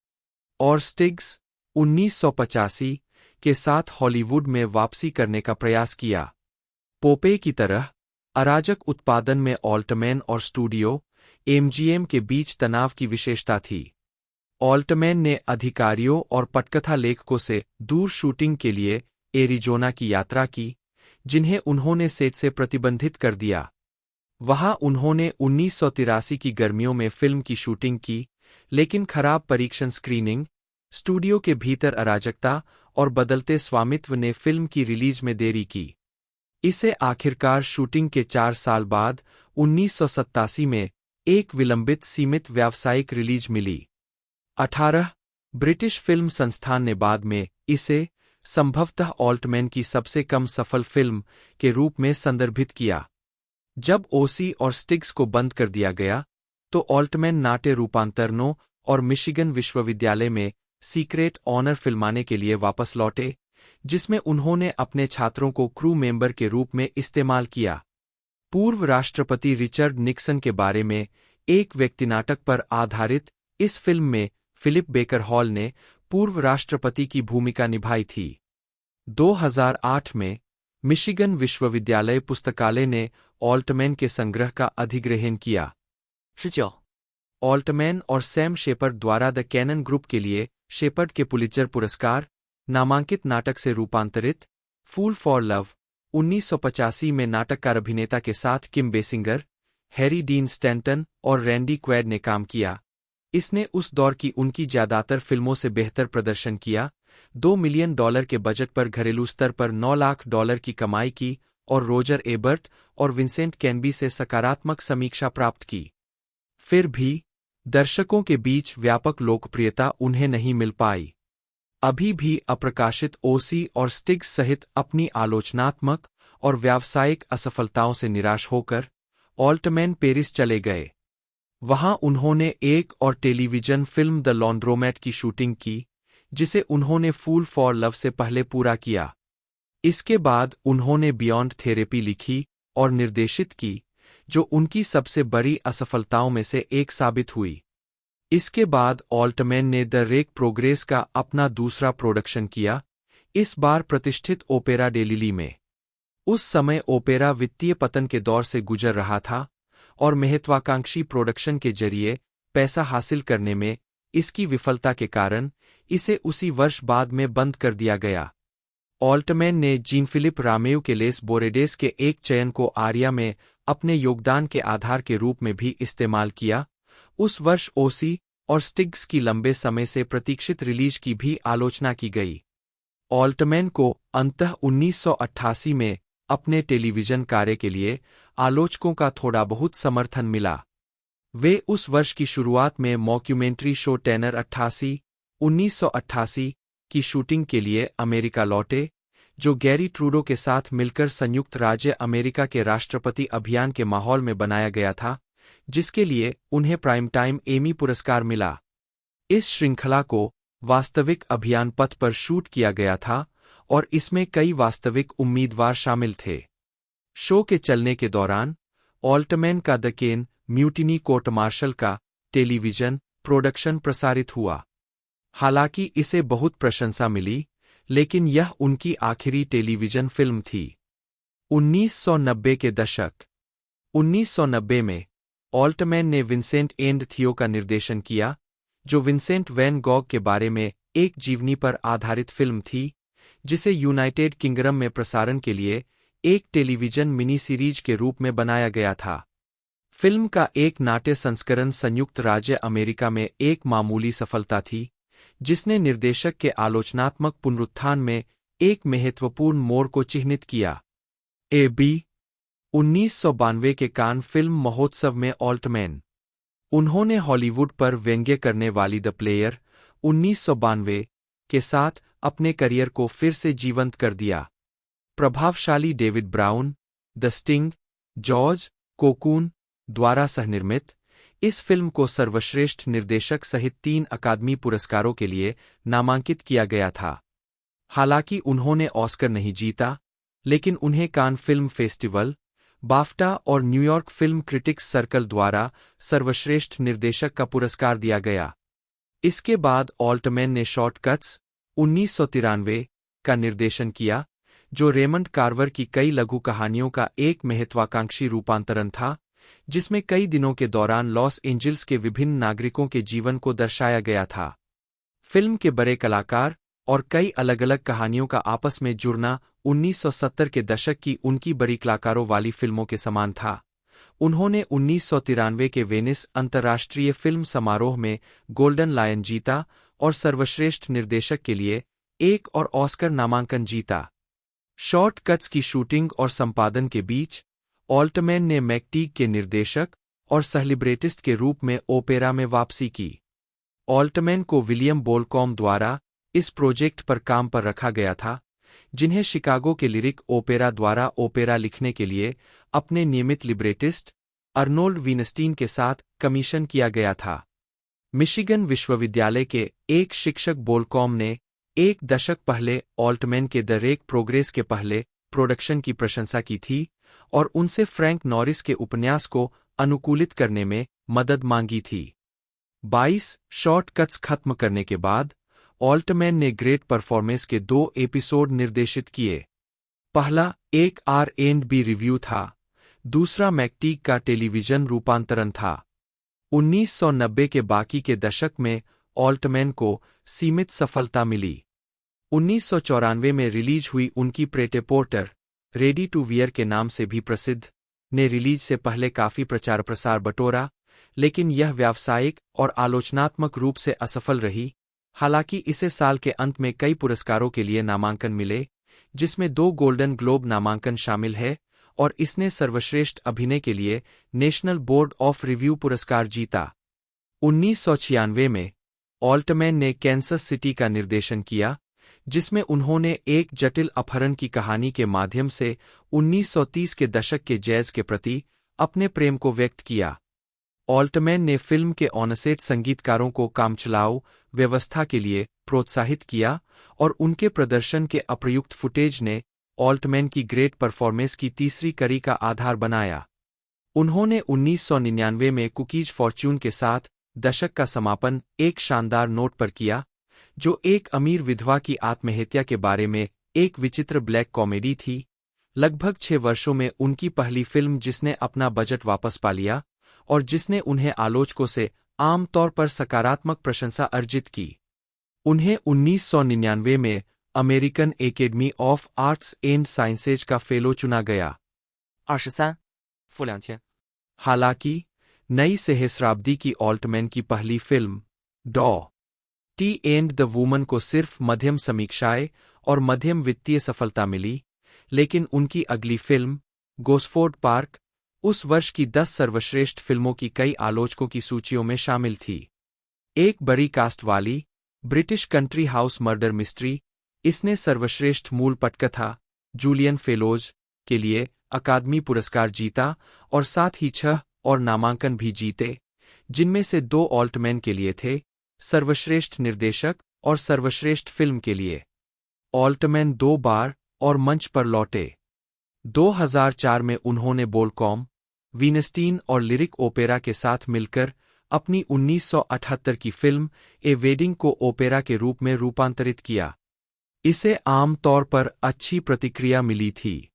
और स्टिग्स 1985 के साथ हॉलीवुड में वापसी करने का प्रयास किया। पोपे की तरह अराजक उत्पादन में ऑल्टमैन और स्टूडियो एमजीएम के बीच तनाव की विशेषता थी। ऑल्टमैन ने अधिकारियों और पटकथा लेखकों से दूर शूटिंग के लिए एरिजोना की यात्रा की, जिन्हें उन्होंने सेट से प्रतिबंधित कर दिया। वहां उन्होंने 1983 की गर्मियों में फिल्म की शूटिंग की, लेकिन खराब परीक्षण स्क्रीनिंग, स्टूडियो के भीतर अराजकता और बदलते स्वामित्व ने फिल्म की रिलीज में देरी की। इसे आखिरकार शूटिंग के 4 साल बाद 1987 में एक विलंबित सीमित व्यावसायिक रिलीज मिली। 18 ब्रिटिश फिल्म संस्थान ने बाद में इसे संभवतः ऑल्टमैन की सबसे कम सफल फिल्म के रूप में संदर्भित किया। जब ओसी और स्टिग्स को बंद कर दिया गया, तो ऑल्टमैन नाट्य रूपांतरणों और मिशिगन विश्वविद्यालय में सीक्रेट ऑनर फिल्माने के लिए वापस लौटे, जिसमें उन्होंने अपने छात्रों को क्रू मेंबर के रूप में इस्तेमाल किया। पूर्व राष्ट्रपति रिचर्ड निक्सन के बारे में एक व्यक्तिनाटक पर आधारित इस फिल्म में फिलिप बेकर हॉल ने पूर्व राष्ट्रपति की भूमिका निभाई थी। 2008 में मिशिगन विश्वविद्यालय पुस्तकालय ने ऑल्टमैन के संग्रह का अधिग्रहण किया। 19 ऑल्टमैन और सैम शेपर्ड द्वारा द कैनन ग्रुप के लिए शेपर्ड के पुलित्जर पुरस्कार नामांकित नाटक से रूपांतरित फूल फॉर लव 1985 में नाटककार अभिनेता के साथ किम बेसिंगर, हैरी डीन स्टैंटन और रैंडी क्वैड ने काम किया। इसने उस दौर की उनकी ज्यादातर फिल्मों से बेहतर प्रदर्शन किया, $2 मिलियन के बजट पर घरेलू स्तर पर $9 लाख की कमाई की और रोजर एबर्ट और विंसेंट कैनबी से सकारात्मक समीक्षा प्राप्त की। फिर भी दर्शकों के बीच व्यापक लोकप्रियता उन्हें नहीं मिल पाई। अभी भी अप्रकाशित ओसी और स्टिग्स सहित अपनी आलोचनात्मक और व्यावसायिक असफलताओं से निराश होकर ऑल्टमैन पेरिस चले गए। वहां उन्होंने एक और टेलीविजन फिल्म द लॉन्ड्रोमैट की शूटिंग की, जिसे उन्होंने फूल फॉर लव से पहले पूरा किया। इसके बाद उन्होंने बियॉन्ड थेरेपी लिखी और निर्देशित की, जो उनकी सबसे बड़ी असफलताओं में से एक साबित हुई। इसके बाद ऑल्टमैन ने द रेक प्रोग्रेस का अपना दूसरा प्रोडक्शन किया, इस बार प्रतिष्ठित ओपेरा डे लिली में। उस समय ओपेरा वित्तीय पतन के दौर से गुजर रहा था और महत्वाकांक्षी प्रोडक्शन के जरिए पैसा हासिल करने में इसकी विफलता के कारण इसे उसी वर्ष बाद में बंद कर दिया गया। ऑल्टमैन ने जीन फिलिप रामेउ के लेस बोरेडेस के एक चयन को आर्या में अपने योगदान के आधार के रूप में भी इस्तेमाल किया। उस वर्ष ओसी और स्टिग्स की लंबे समय से प्रतीक्षित रिलीज की भी आलोचना की गई। ऑल्टमैन को अंततः 1988 में अपने टेलीविजन कार्य के लिए आलोचकों का थोड़ा बहुत समर्थन मिला। वे उस वर्ष की शुरुआत में मॉक्यूमेंट्री शो टेनर 1988 की शूटिंग के लिए अमेरिका लौटे, जो गैरी ट्रूडो के साथ मिलकर संयुक्त राज्य अमेरिका के राष्ट्रपति अभियान के माहौल में बनाया गया था, जिसके लिए उन्हें प्राइम टाइम एमी पुरस्कार मिला। इस श्रृंखला को वास्तविक अभियान पथ पर शूट किया गया था और इसमें कई वास्तविक उम्मीदवार शामिल थे। शो के चलने के दौरान ऑल्टमैन का the Caine mutiny court martial का टेलीविजन प्रोडक्शन प्रसारित हुआ। हालांकि इसे बहुत प्रशंसा मिली, लेकिन यह उनकी आखिरी टेलीविजन फिल्म थी। 1990 के दशक। 1990 में ऑल्टमैन ने विंसेंट एंड थियो का निर्देशन किया, जो विंसेंट वैन गॉग के बारे में एक जीवनी पर आधारित फिल्म थी, जिसे यूनाइटेड किंगडम में प्रसारण के लिए एक टेलीविजन मिनी सीरीज के रूप में बनाया गया था। फिल्म का एक नाट्य संस्करण संयुक्त राज्य अमेरिका में एक मामूली सफलता थी, जिसने निर्देशक के आलोचनात्मक पुनरुत्थान में एक महत्वपूर्ण मोड़ को चिह्नित किया। A.B. 1992 के कान फिल्म महोत्सव में ऑल्टमैन। उन्होंने हॉलीवुड पर व्यंग्य करने वाली द प्लेयर 1992 के साथ अपने करियर को फिर से जीवंत कर दिया। प्रभावशाली David brown, the sting, George cocoon द्वारा सहनिर्मित, इस फिल्म को सर्वश्रेष्ठ निर्देशक सहित 3 अकादमी पुरस्कारों के लिए नामांकित किया गया था। हालांकि उन्होंने ऑस्कर नहीं जीता, लेकिन उन्हें कान फिल्म फेस्टिवल, बाफ्टा और न्यूयॉर्क फिल्म क्रिटिक्स सर्कल द्वारा सर्वश्रेष्ठ निर्देशक का पुरस्कार दिया गया। इसके बाद ऑल्टमैन ने शॉर्टकट्स 1993 का निर्देशन किया, जो रेमंड कार्वर की कई लघु कहानियों का एक महत्वाकांक्षी रूपांतरण था, जिसमें कई दिनों के दौरान लॉस एंजिल्स के विभिन्न नागरिकों के जीवन को दर्शाया गया था। फिल्म के बड़े कलाकार और कई अलग-अलग कहानियों का आपस में जुड़ना 1970 के दशक की उनकी बड़ी कलाकारों वाली फिल्मों के समान था। उन्होंने 1993 के वेनिस अंतर्राष्ट्रीय फिल्म समारोह में गोल्डन लायन जीता और सर्वश्रेष्ठ निर्देशक के लिए एक और ऑस्कर नामांकन जीता। शॉर्टकट्स की शूटिंग और संपादन के बीच, ऑल्टमैन ने मैकटीग के निर्देशक और सहलिब्रेटिस्ट के रूप में ओपेरा में वापसी की। ऑल्टमैन को विलियम बोलकॉम द्वारा इस प्रोजेक्ट पर काम पर रखा गया था, जिन्हें शिकागो के लिरिक ओपेरा द्वारा ओपेरा लिखने के लिए अपने नियमित लिब्रेटिस्ट अर्नोल्ड वीनस्टीन के साथ कमीशन किया गया था। मिशिगन विश्वविद्यालय के एक शिक्षक बोलकॉम ने एक दशक पहले ऑल्टमैन के द रेक प्रोग्रेस के पहले प्रोडक्शन की प्रशंसा की थी और उनसे फ्रैंक नॉरिस के उपन्यास को अनुकूलित करने में मदद मांगी थी। 22 शॉर्टकट्स खत्म करने के बाद, ऑल्टमैन ने ग्रेट परफॉर्मेंस के 2 एपिसोड निर्देशित किए। पहला एक R&B रिव्यू था, दूसरा मैकटीग का टेलीविजन रूपांतरण था। 1990 के बाकी के दशक में ऑल्टमैन को सीमित सफलता मिली। 1994 में रिलीज हुई उनकी Pret porter, ready to wear के नाम से भी प्रसिद्ध, ने रिलीज से पहले काफी प्रचार प्रसार बटोरा, लेकिन यह व्यावसायिक और आलोचनात्मक रूप से असफल रही। हालांकि इसे साल के अंत में कई पुरस्कारों के लिए नामांकन मिले, जिसमें 2 गोल्डन ग्लोब नामांकन शामिल है, और इसने सर्वश्रेष्ठ अभिनय के लिए नेशनल बोर्ड ऑफ रिव्यू पुरस्कार जीता। 1996 में ऑल्टमैन ने कैंसस सिटी का निर्देशन किया, जिसमें उन्होंने एक जटिल अपहरण की कहानी के माध्यम से 1930 के दशक के जैज के प्रति अपने प्रेम को व्यक्त किया। ऑल्टमैन ने फिल्म के ऑनसेट संगीतकारों को कामचलाऊ व्यवस्था के लिए प्रोत्साहित किया, और उनके प्रदर्शन के अप्रयुक्त फुटेज ने ऑल्टमैन की ग्रेट परफॉर्मेंस की तीसरी कड़ी का आधार बनाया। उन्होंने 1999 में कुकीज फॉर्च्यून के साथ दशक का समापन एक शानदार नोट पर किया, जो एक अमीर विधवा की आत्महत्या के बारे में एक विचित्र ब्लैक कॉमेडी थी। लगभग 6 वर्षों में उनकी पहली फिल्म जिसने अपना बजट वापस पा लिया और जिसने उन्हें आलोचकों से आम तौर पर सकारात्मक प्रशंसा अर्जित की। उन्हें 1999 में American academy of arts and sciences का फेलो चुना गया। 23付2000。हालांकि नई सहस्राब्दी की ऑल्टमैन की पहली फिल्म डॉ. टी एंड द वुमन को सिर्फ मध्यम समीक्षाएं और मध्यम वित्तीय सफलता मिली, लेकिन उनकी अगली फिल्म गोस्फोर्ड पार्क उस वर्ष की 10 सर्वश्रेष्ठ फिल्मों की कई आलोचकों की सूचियों में शामिल थी। एक बड़ी कास्ट वाली British country house murder mystery, इसने सर्वश्रेष्ठ मूल पटकथा जूलियन फेलोज के लिए अकादमी पुरस्कार जीता और साथ ही 6 और नामांकन भी जीते, जिनमें से 2 ऑल्टमैन के लिए थे, सर्वश्रेष्ठ निर्देशक और सर्वश्रेष्ठ फिल्म के लिए। ऑल्टमैन 2 बार और मंच पर लौटे। 2004 में उन्होंने बोलकॉम, वीनस्टीन और लिरिक ओपेरा के साथ मिलकर अपनी 1978 की फिल्म ए वेडिंग को ओपेरा के रूप में रूपांतरित किया। इसे आम तौर पर अच्छी प्रतिक्रिया मिली थी।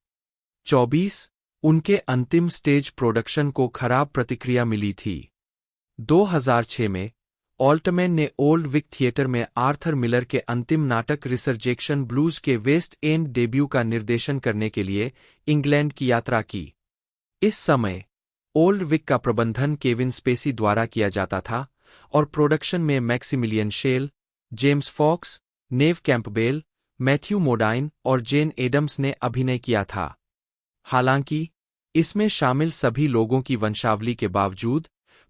24 उनके अंतिम स्टेज प्रोडक्शन को खराब प्रतिक्रिया मिली थी। 2006 में ऑल्टमैन ने ओल्ड विक थिएटर में आर्थर मिलर के अंतिम नाटक रिसर्जेक्शन ब्लूज के वेस्ट एंड डेब्यू का निर्देशन करने के लिए इंग्लैंड की यात्रा की। इस समय ओल्ड विक का प्रबंधन केविन स्पेसी द्वारा किया जाता था और प्रोडक्शन में मैक्सिमिलियन शेल, जेम्स फॉक्स, नेव कैंपबेल, मैथ्यू मोडाइन और जेन एडम्स ने अभिनय किया था। हालांकि इसमें शामिल सभी लोगों की वंशावली के बावजूद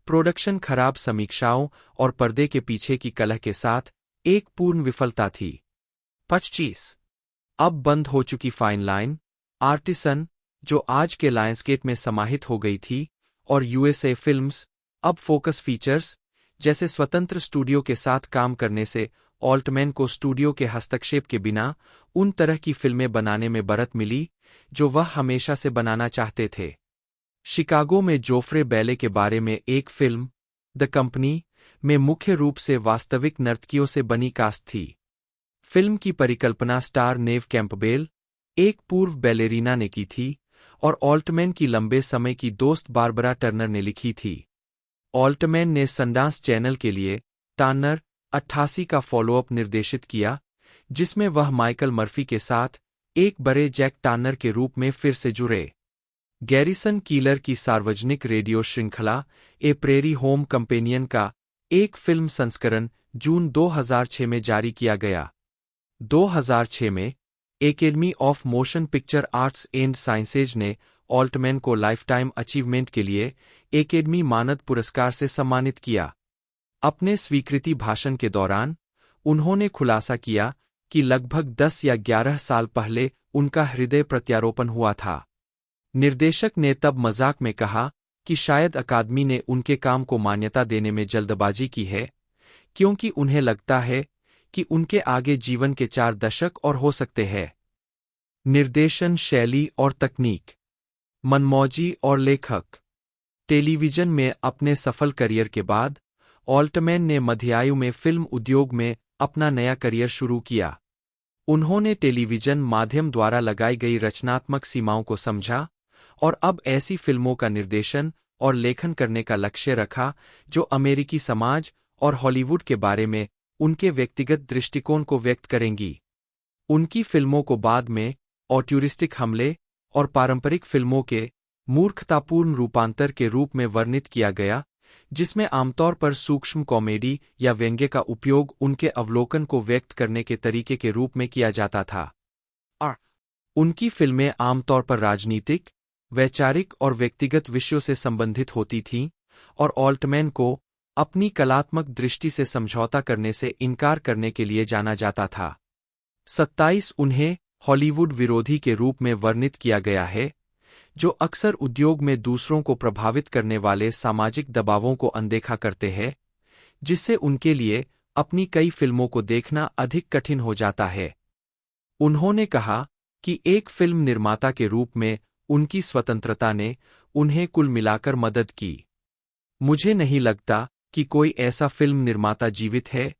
प्रोडक्शन खराब समीक्षाओं और पर्दे के पीछे की कलह के साथ एक पूर्ण विफलता थी। 25 अब बंद हो चुकी फाइन लाइन, आर्टिसन, जो आज के लायंसगेट में समाहित हो गई थी, और यूएसए फिल्म्स, अब फोकस फीचर्स जैसे स्वतंत्र स्टूडियो के साथ काम करने से ऑल्टमैन को स्टूडियो के हस्तक्षेप के बिना उन तरह की फिल्में बनाने में बरत मिली जो वह हमेशा से बनाना चाहते थे। शिकागो में जोफ्रे बैले के बारे में एक फिल्म, द कंपनी, में मुख्य रूप से वास्तविक नर्तकियों से बनी कास्ट थी। फिल्म की परिकल्पना स्टार नेव कैंपबेल, एक पूर्व बैलेरीना, ने की थी और ऑल्टमैन की लंबे समय की दोस्त बारबरा टर्नर ने लिखी थी। ऑल्टमैन ने सनडांस चैनल के लिए टार्नर 88 का फॉलोअप निर्देशित किया, जिसमें वह माइकल मर्फी के साथ एक बड़े जैक टार्नर के रूप में फिर से जुड़े। गैरिसन कीलर की सार्वजनिक रेडियो श्रृंखला ए प्रेरी होम कंपेनियन का एक फिल्म संस्करण जून 2006 में जारी किया गया। 2006 में academy of motion picture arts and sciences ने ऑल्टमैन को लाइफटाइम अचीवमेंट के लिए एकेडमी मानद पुरस्कार से सम्मानित किया। अपने स्वीकृति भाषण के दौरान उन्होंने खुलासा किया कि लगभग 10 या 11 साल पहले उनका हृदय प्रत्यारोपण हुआ था। निर्देशक ने तब मजाक में कहा कि शायद अकादमी ने उनके काम को मान्यता देने में जल्दबाजी की है, क्योंकि उन्हें लगता है कि उनके आगे जीवन के 4 दशक और हो सकते हैं। निर्देशन शैली और तकनीक, मनमौजी और लेखक। टेलीविजन में अपने सफल करियर के बाद ऑल्टमैन ने मध्यायु में फिल्म उद्योग में अपना नया करियर शुरू किया। उन्होंने टेलीविजन माध्यम द्वारा लगाई गई रचनात्मक सीमाओं को समझा और अब ऐसी फिल्मों का निर्देशन और लेखन करने का लक्ष्य रखा जो अमेरिकी समाज और हॉलीवुड के बारे में उनके व्यक्तिगत दृष्टिकोण को व्यक्त करेंगी। उनकी फिल्मों को बाद में ऑट्यूरिस्टिक हमले और पारंपरिक फिल्मों के मूर्खतापूर्ण रूपांतर के रूप में वर्णित किया गया, जिसमें आमतौर पर सूक्ष्म कॉमेडी या व्यंग्य का उपयोग उनके अवलोकन को व्यक्त करने के तरीके के रूप में किया जाता था। उनकी फिल्में आमतौर पर राजनीतिक, वैचारिक और व्यक्तिगत विषयों से संबंधित होती थीं और ऑल्टमैन को अपनी कलात्मक दृष्टि से समझौता करने से इनकार करने के लिए जाना जाता था। 27 उन्हें हॉलीवुड विरोधी के रूप में वर्णित किया गया है, जो अक्सर उद्योग में दूसरों को प्रभावित करने वाले सामाजिक दबावों को अनदेखा करते हैं, जिससे उनके लिए अपनी कई फिल्मों को देखना अधिक कठिन हो जाता है। उन्होंने कहा कि एक फिल्म निर्माता के रूप में उनकी स्वतंत्रता ने उन्हें कुल मिलाकर मदद की। मुझे नहीं लगता कि कोई ऐसा फिल्म निर्माता जीवित है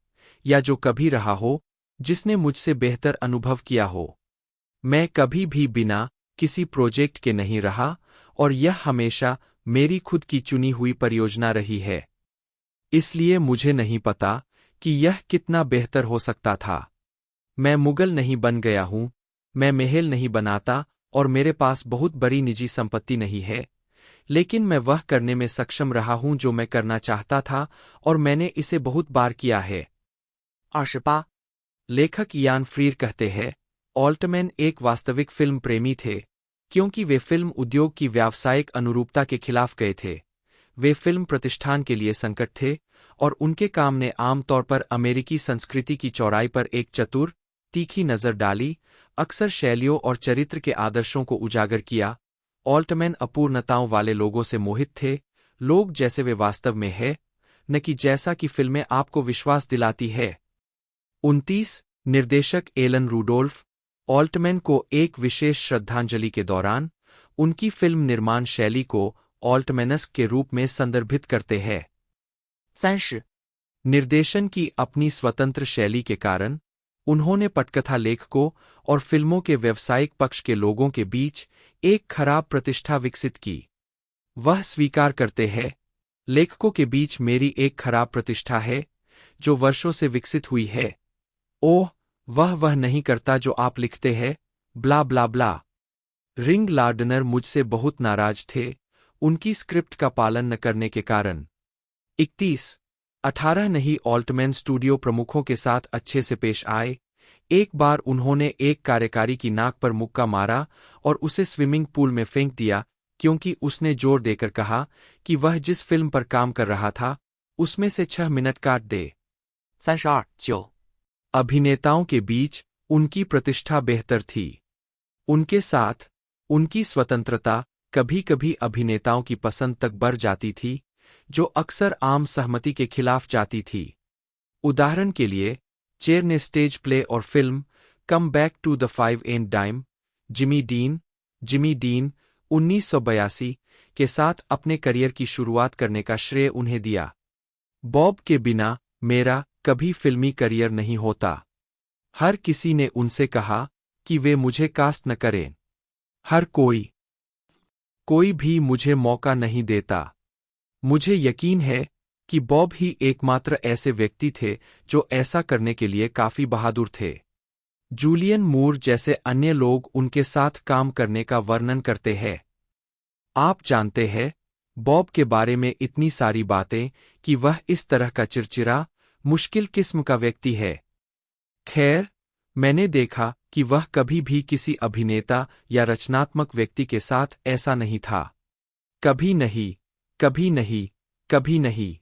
या जो कभी रहा हो जिसने मुझसे बेहतर अनुभव किया हो। मैं कभी भी बिना किसी प्रोजेक्ट के नहीं रहा और यह हमेशा मेरी खुद की चुनी हुई परियोजना रही है। इसलिए मुझे नहीं पता कि यह कितना बेहतर हो सकता था। मैं मुगल नहीं बन गया हूं, मैं महल नहीं बनाता और मेरे पास बहुत बड़ी निजी संपत्ति नहीं है, लेकिन मैं वह करने में सक्षम रहा हूं जो मैं करना चाहता था और मैंने इसे बहुत बार किया है। 28 लेखक यान फ्रीर कहते हैं, ऑल्टमैन एक वास्तविक फिल्म प्रेमी थे, क्योंकि वे फिल्म उद्योग की व्यावसायिक अनुरूपता के खिलाफ गए थे। वे फिल्म प्रतिष्ठान के लिए संकट थे और उनके काम ने आमतौर पर अमेरिकी संस्कृति की चौड़ाई पर एक चतुर, तीखी नज़र डाली, अक्सर शैलियों और चरित्र के आदर्शों को उजागर किया। ऑल्टमैन अपूर्णताओं वाले लोगों से मोहित थे, लोग जैसे वे वास्तव में हैं, न कि जैसा कि फिल्में आपको विश्वास दिलाती है। 29 निर्देशक एलन रूडोल्फ ऑल्टमैन को एक विशेष श्रद्धांजलि के दौरान उनकी फिल्म निर्माण शैली को ऑल्टमैनस्क के रूप में संदर्भित करते हैं। 30 निर्देशन की अपनी स्वतंत्र शैली के कारण उन्होंने पटकथा लेखकों और फिल्मों के व्यावसायिक पक्ष के लोगों के बीच एक खराब प्रतिष्ठा विकसित की। वह स्वीकार करते हैं, लेखकों के बीच मेरी एक खराब प्रतिष्ठा है, जो वर्षों से विकसित हुई है। ओह, वह नहीं करता जो आप लिखते हैं, ब्ला ब्ला ब्ला। रिंग लार्डनर मुझसे बहुत नाराज थे, उनकी स्क्रिप्ट का पालन न करने के कारण। 18 नहीं ऑल्टमैन स्टूडियो प्रमुखों के साथ अच्छे से पेश आए। एक बार उन्होंने एक कार्यकारी की नाक पर मुक्का मारा और उसे स्विमिंग पूल में फेंक दिया क्योंकि उसने जोर देकर कहा कि वह जिस फिल्म पर काम कर रहा था उसमें से 6 मिनट काट दे। 32.9。अभिनेताओं के बीच उनकी प्रतिष्ठा बेहतर थी। उनके साथ उनकी स्वतंत्रता कभी कभी अभिनेताओं की पसंद तक बढ़ जाती थी, जो अक्सर आम सहमति के खिलाफ जाती थी। उदाहरण के लिए, चेर ने स्टेज प्ले और film come back to the 5 and dime Jimmy Dean 1982 के साथ अपने करियर की शुरुआत करने का श्रेय उन्हें दिया। बॉब के बिना मेरा कभी फिल्मी करियर नहीं होता। हर किसी ने उनसे कहा कि वे मुझे कास्ट न करें। हर कोई भी मुझे मौका नहीं देता। मुझे यकीन है कि बॉब ही एकमात्र ऐसे व्यक्ति थे जो ऐसा करने के लिए काफी बहादुर थे। जूलियन मूर जैसे अन्य लोग उनके साथ काम करने का वर्णन करते हैं। आप जानते हैं, बॉब के बारे में इतनी सारी बातें कि वह इस तरह का चिड़चिड़ा, मुश्किल किस्म का व्यक्ति है। खैर, मैंने देखा कि वह कभी भी किसी अभिनेता या रचनात्मक व्यक्ति के साथ ऐसा नहीं था। कभी नहीं।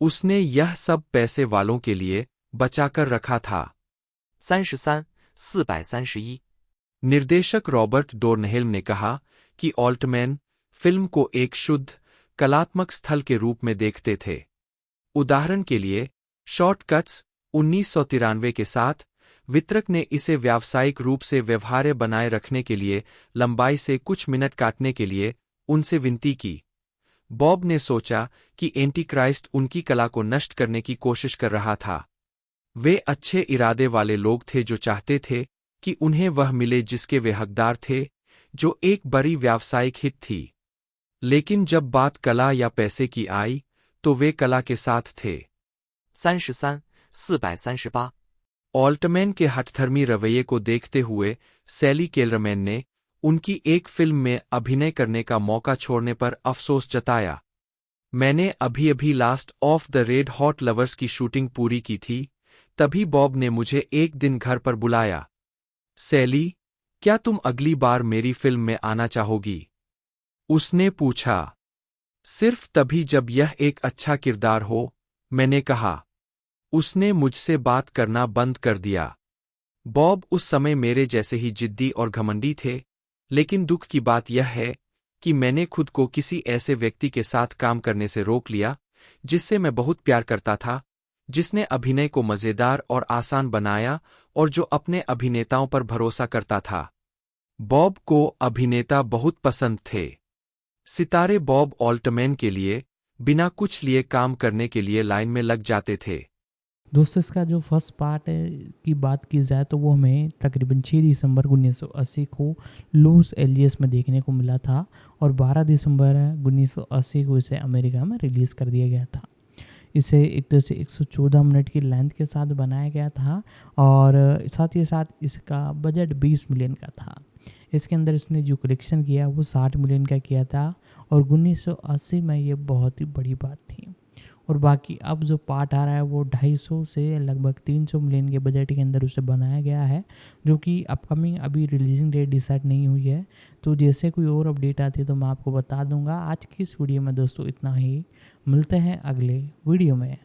उसने यह सब पैसे वालों के लिए बचाकर रखा था। 33.431。निर्देशक रॉबर्ट डोर्नहेल्म ने कहा कि ऑल्टमैन फिल्म को एक शुद्ध, कलात्मक स्थल के रूप में देखते थे। उदाहरण के लिए, शॉर्टकट्स 1993 के साथ वितरक ने इसे व्यावसायिक रूप से व्यवहार्य बनाए रखने के लिए लंबाई से कुछ मिनट काटने के लिए उनसे विनती की। बॉब ने सोचा कि एंटीक्राइस्ट उनकी कला को नष्ट करने की कोशिश कर रहा था। वे अच्छे इरादे वाले लोग थे जो चाहते थे कि उन्हें वह मिले जिसके वे हकदार थे, जो एक बड़ी व्यावसायिक हिट थी। लेकिन जब बात कला या पैसे की आई, तो वे कला के साथ थे। 33.438。ऑल्टमैन के हठधर्मी रवैये को देखते हुए सैली केलरमैन ने उनकी एक फिल्म में अभिनय करने का मौका छोड़ने पर अफसोस जताया। मैंने अभी last of the red hot lovers की शूटिंग पूरी की थी, तभी बॉब ने मुझे एक दिन घर पर बुलाया। सैली, क्या तुम अगली बार मेरी फिल्म में आना चाहोगी? उसने पूछा। सिर्फ तभी जब यह एक अच्छा किरदार हो, मैंने कहा। उसने मुझसे बात करना बंद कर दिया। बॉब उस समय मेरे जैसे ही जिद्दी और घमंडी थे, लेकिन दुख की बात यह है कि मैंने खुद को किसी ऐसे व्यक्ति के साथ काम करने से रोक लिया जिससे मैं बहुत प्यार करता था, जिसने अभिनय को मजेदार और आसान बनाया और जो अपने अभिनेताओं पर भरोसा करता था। बॉब को अभिनेता बहुत पसंद थे। सितारे बॉब ऑल्टमैन के लिए बिना कुछ लिए काम करने के लिए लाइन में लग जाते थे। दोस्तों, इसका जो फर्स्ट पार्ट की बात की जाए तो वो हमें तकरीबन 6 दिसंबर 1980 को लॉस एंजलिस में देखने को मिला था और 12 दिसंबर 1980 को इसे अमेरिका में रिलीज़ कर दिया गया था। इसे एक तरह से 114 मिनट की लेंथ के साथ बनाया गया था और साथ ही साथ इसका बजट 20 मिलियन का था। इसके अंदर इसने जो कलेक्शन किया वो 60 मिलियन का किया था और 1980 में ये बहुत ही बड़ी बात थी। और बाकी अब जो पार्ट आ रहा है वो 250 से लगभग 300 मिलियन के बजट के अंदर उसे बनाया गया है, जो कि अपकमिंग अभी रिलीजिंग डेट डिसाइड नहीं हुई है। तो जैसे कोई और अपडेट आती है तो मैं आपको बता दूंगा। आज की इस वीडियो में दोस्तों इतना ही, मिलते हैं अगले वीडियो में।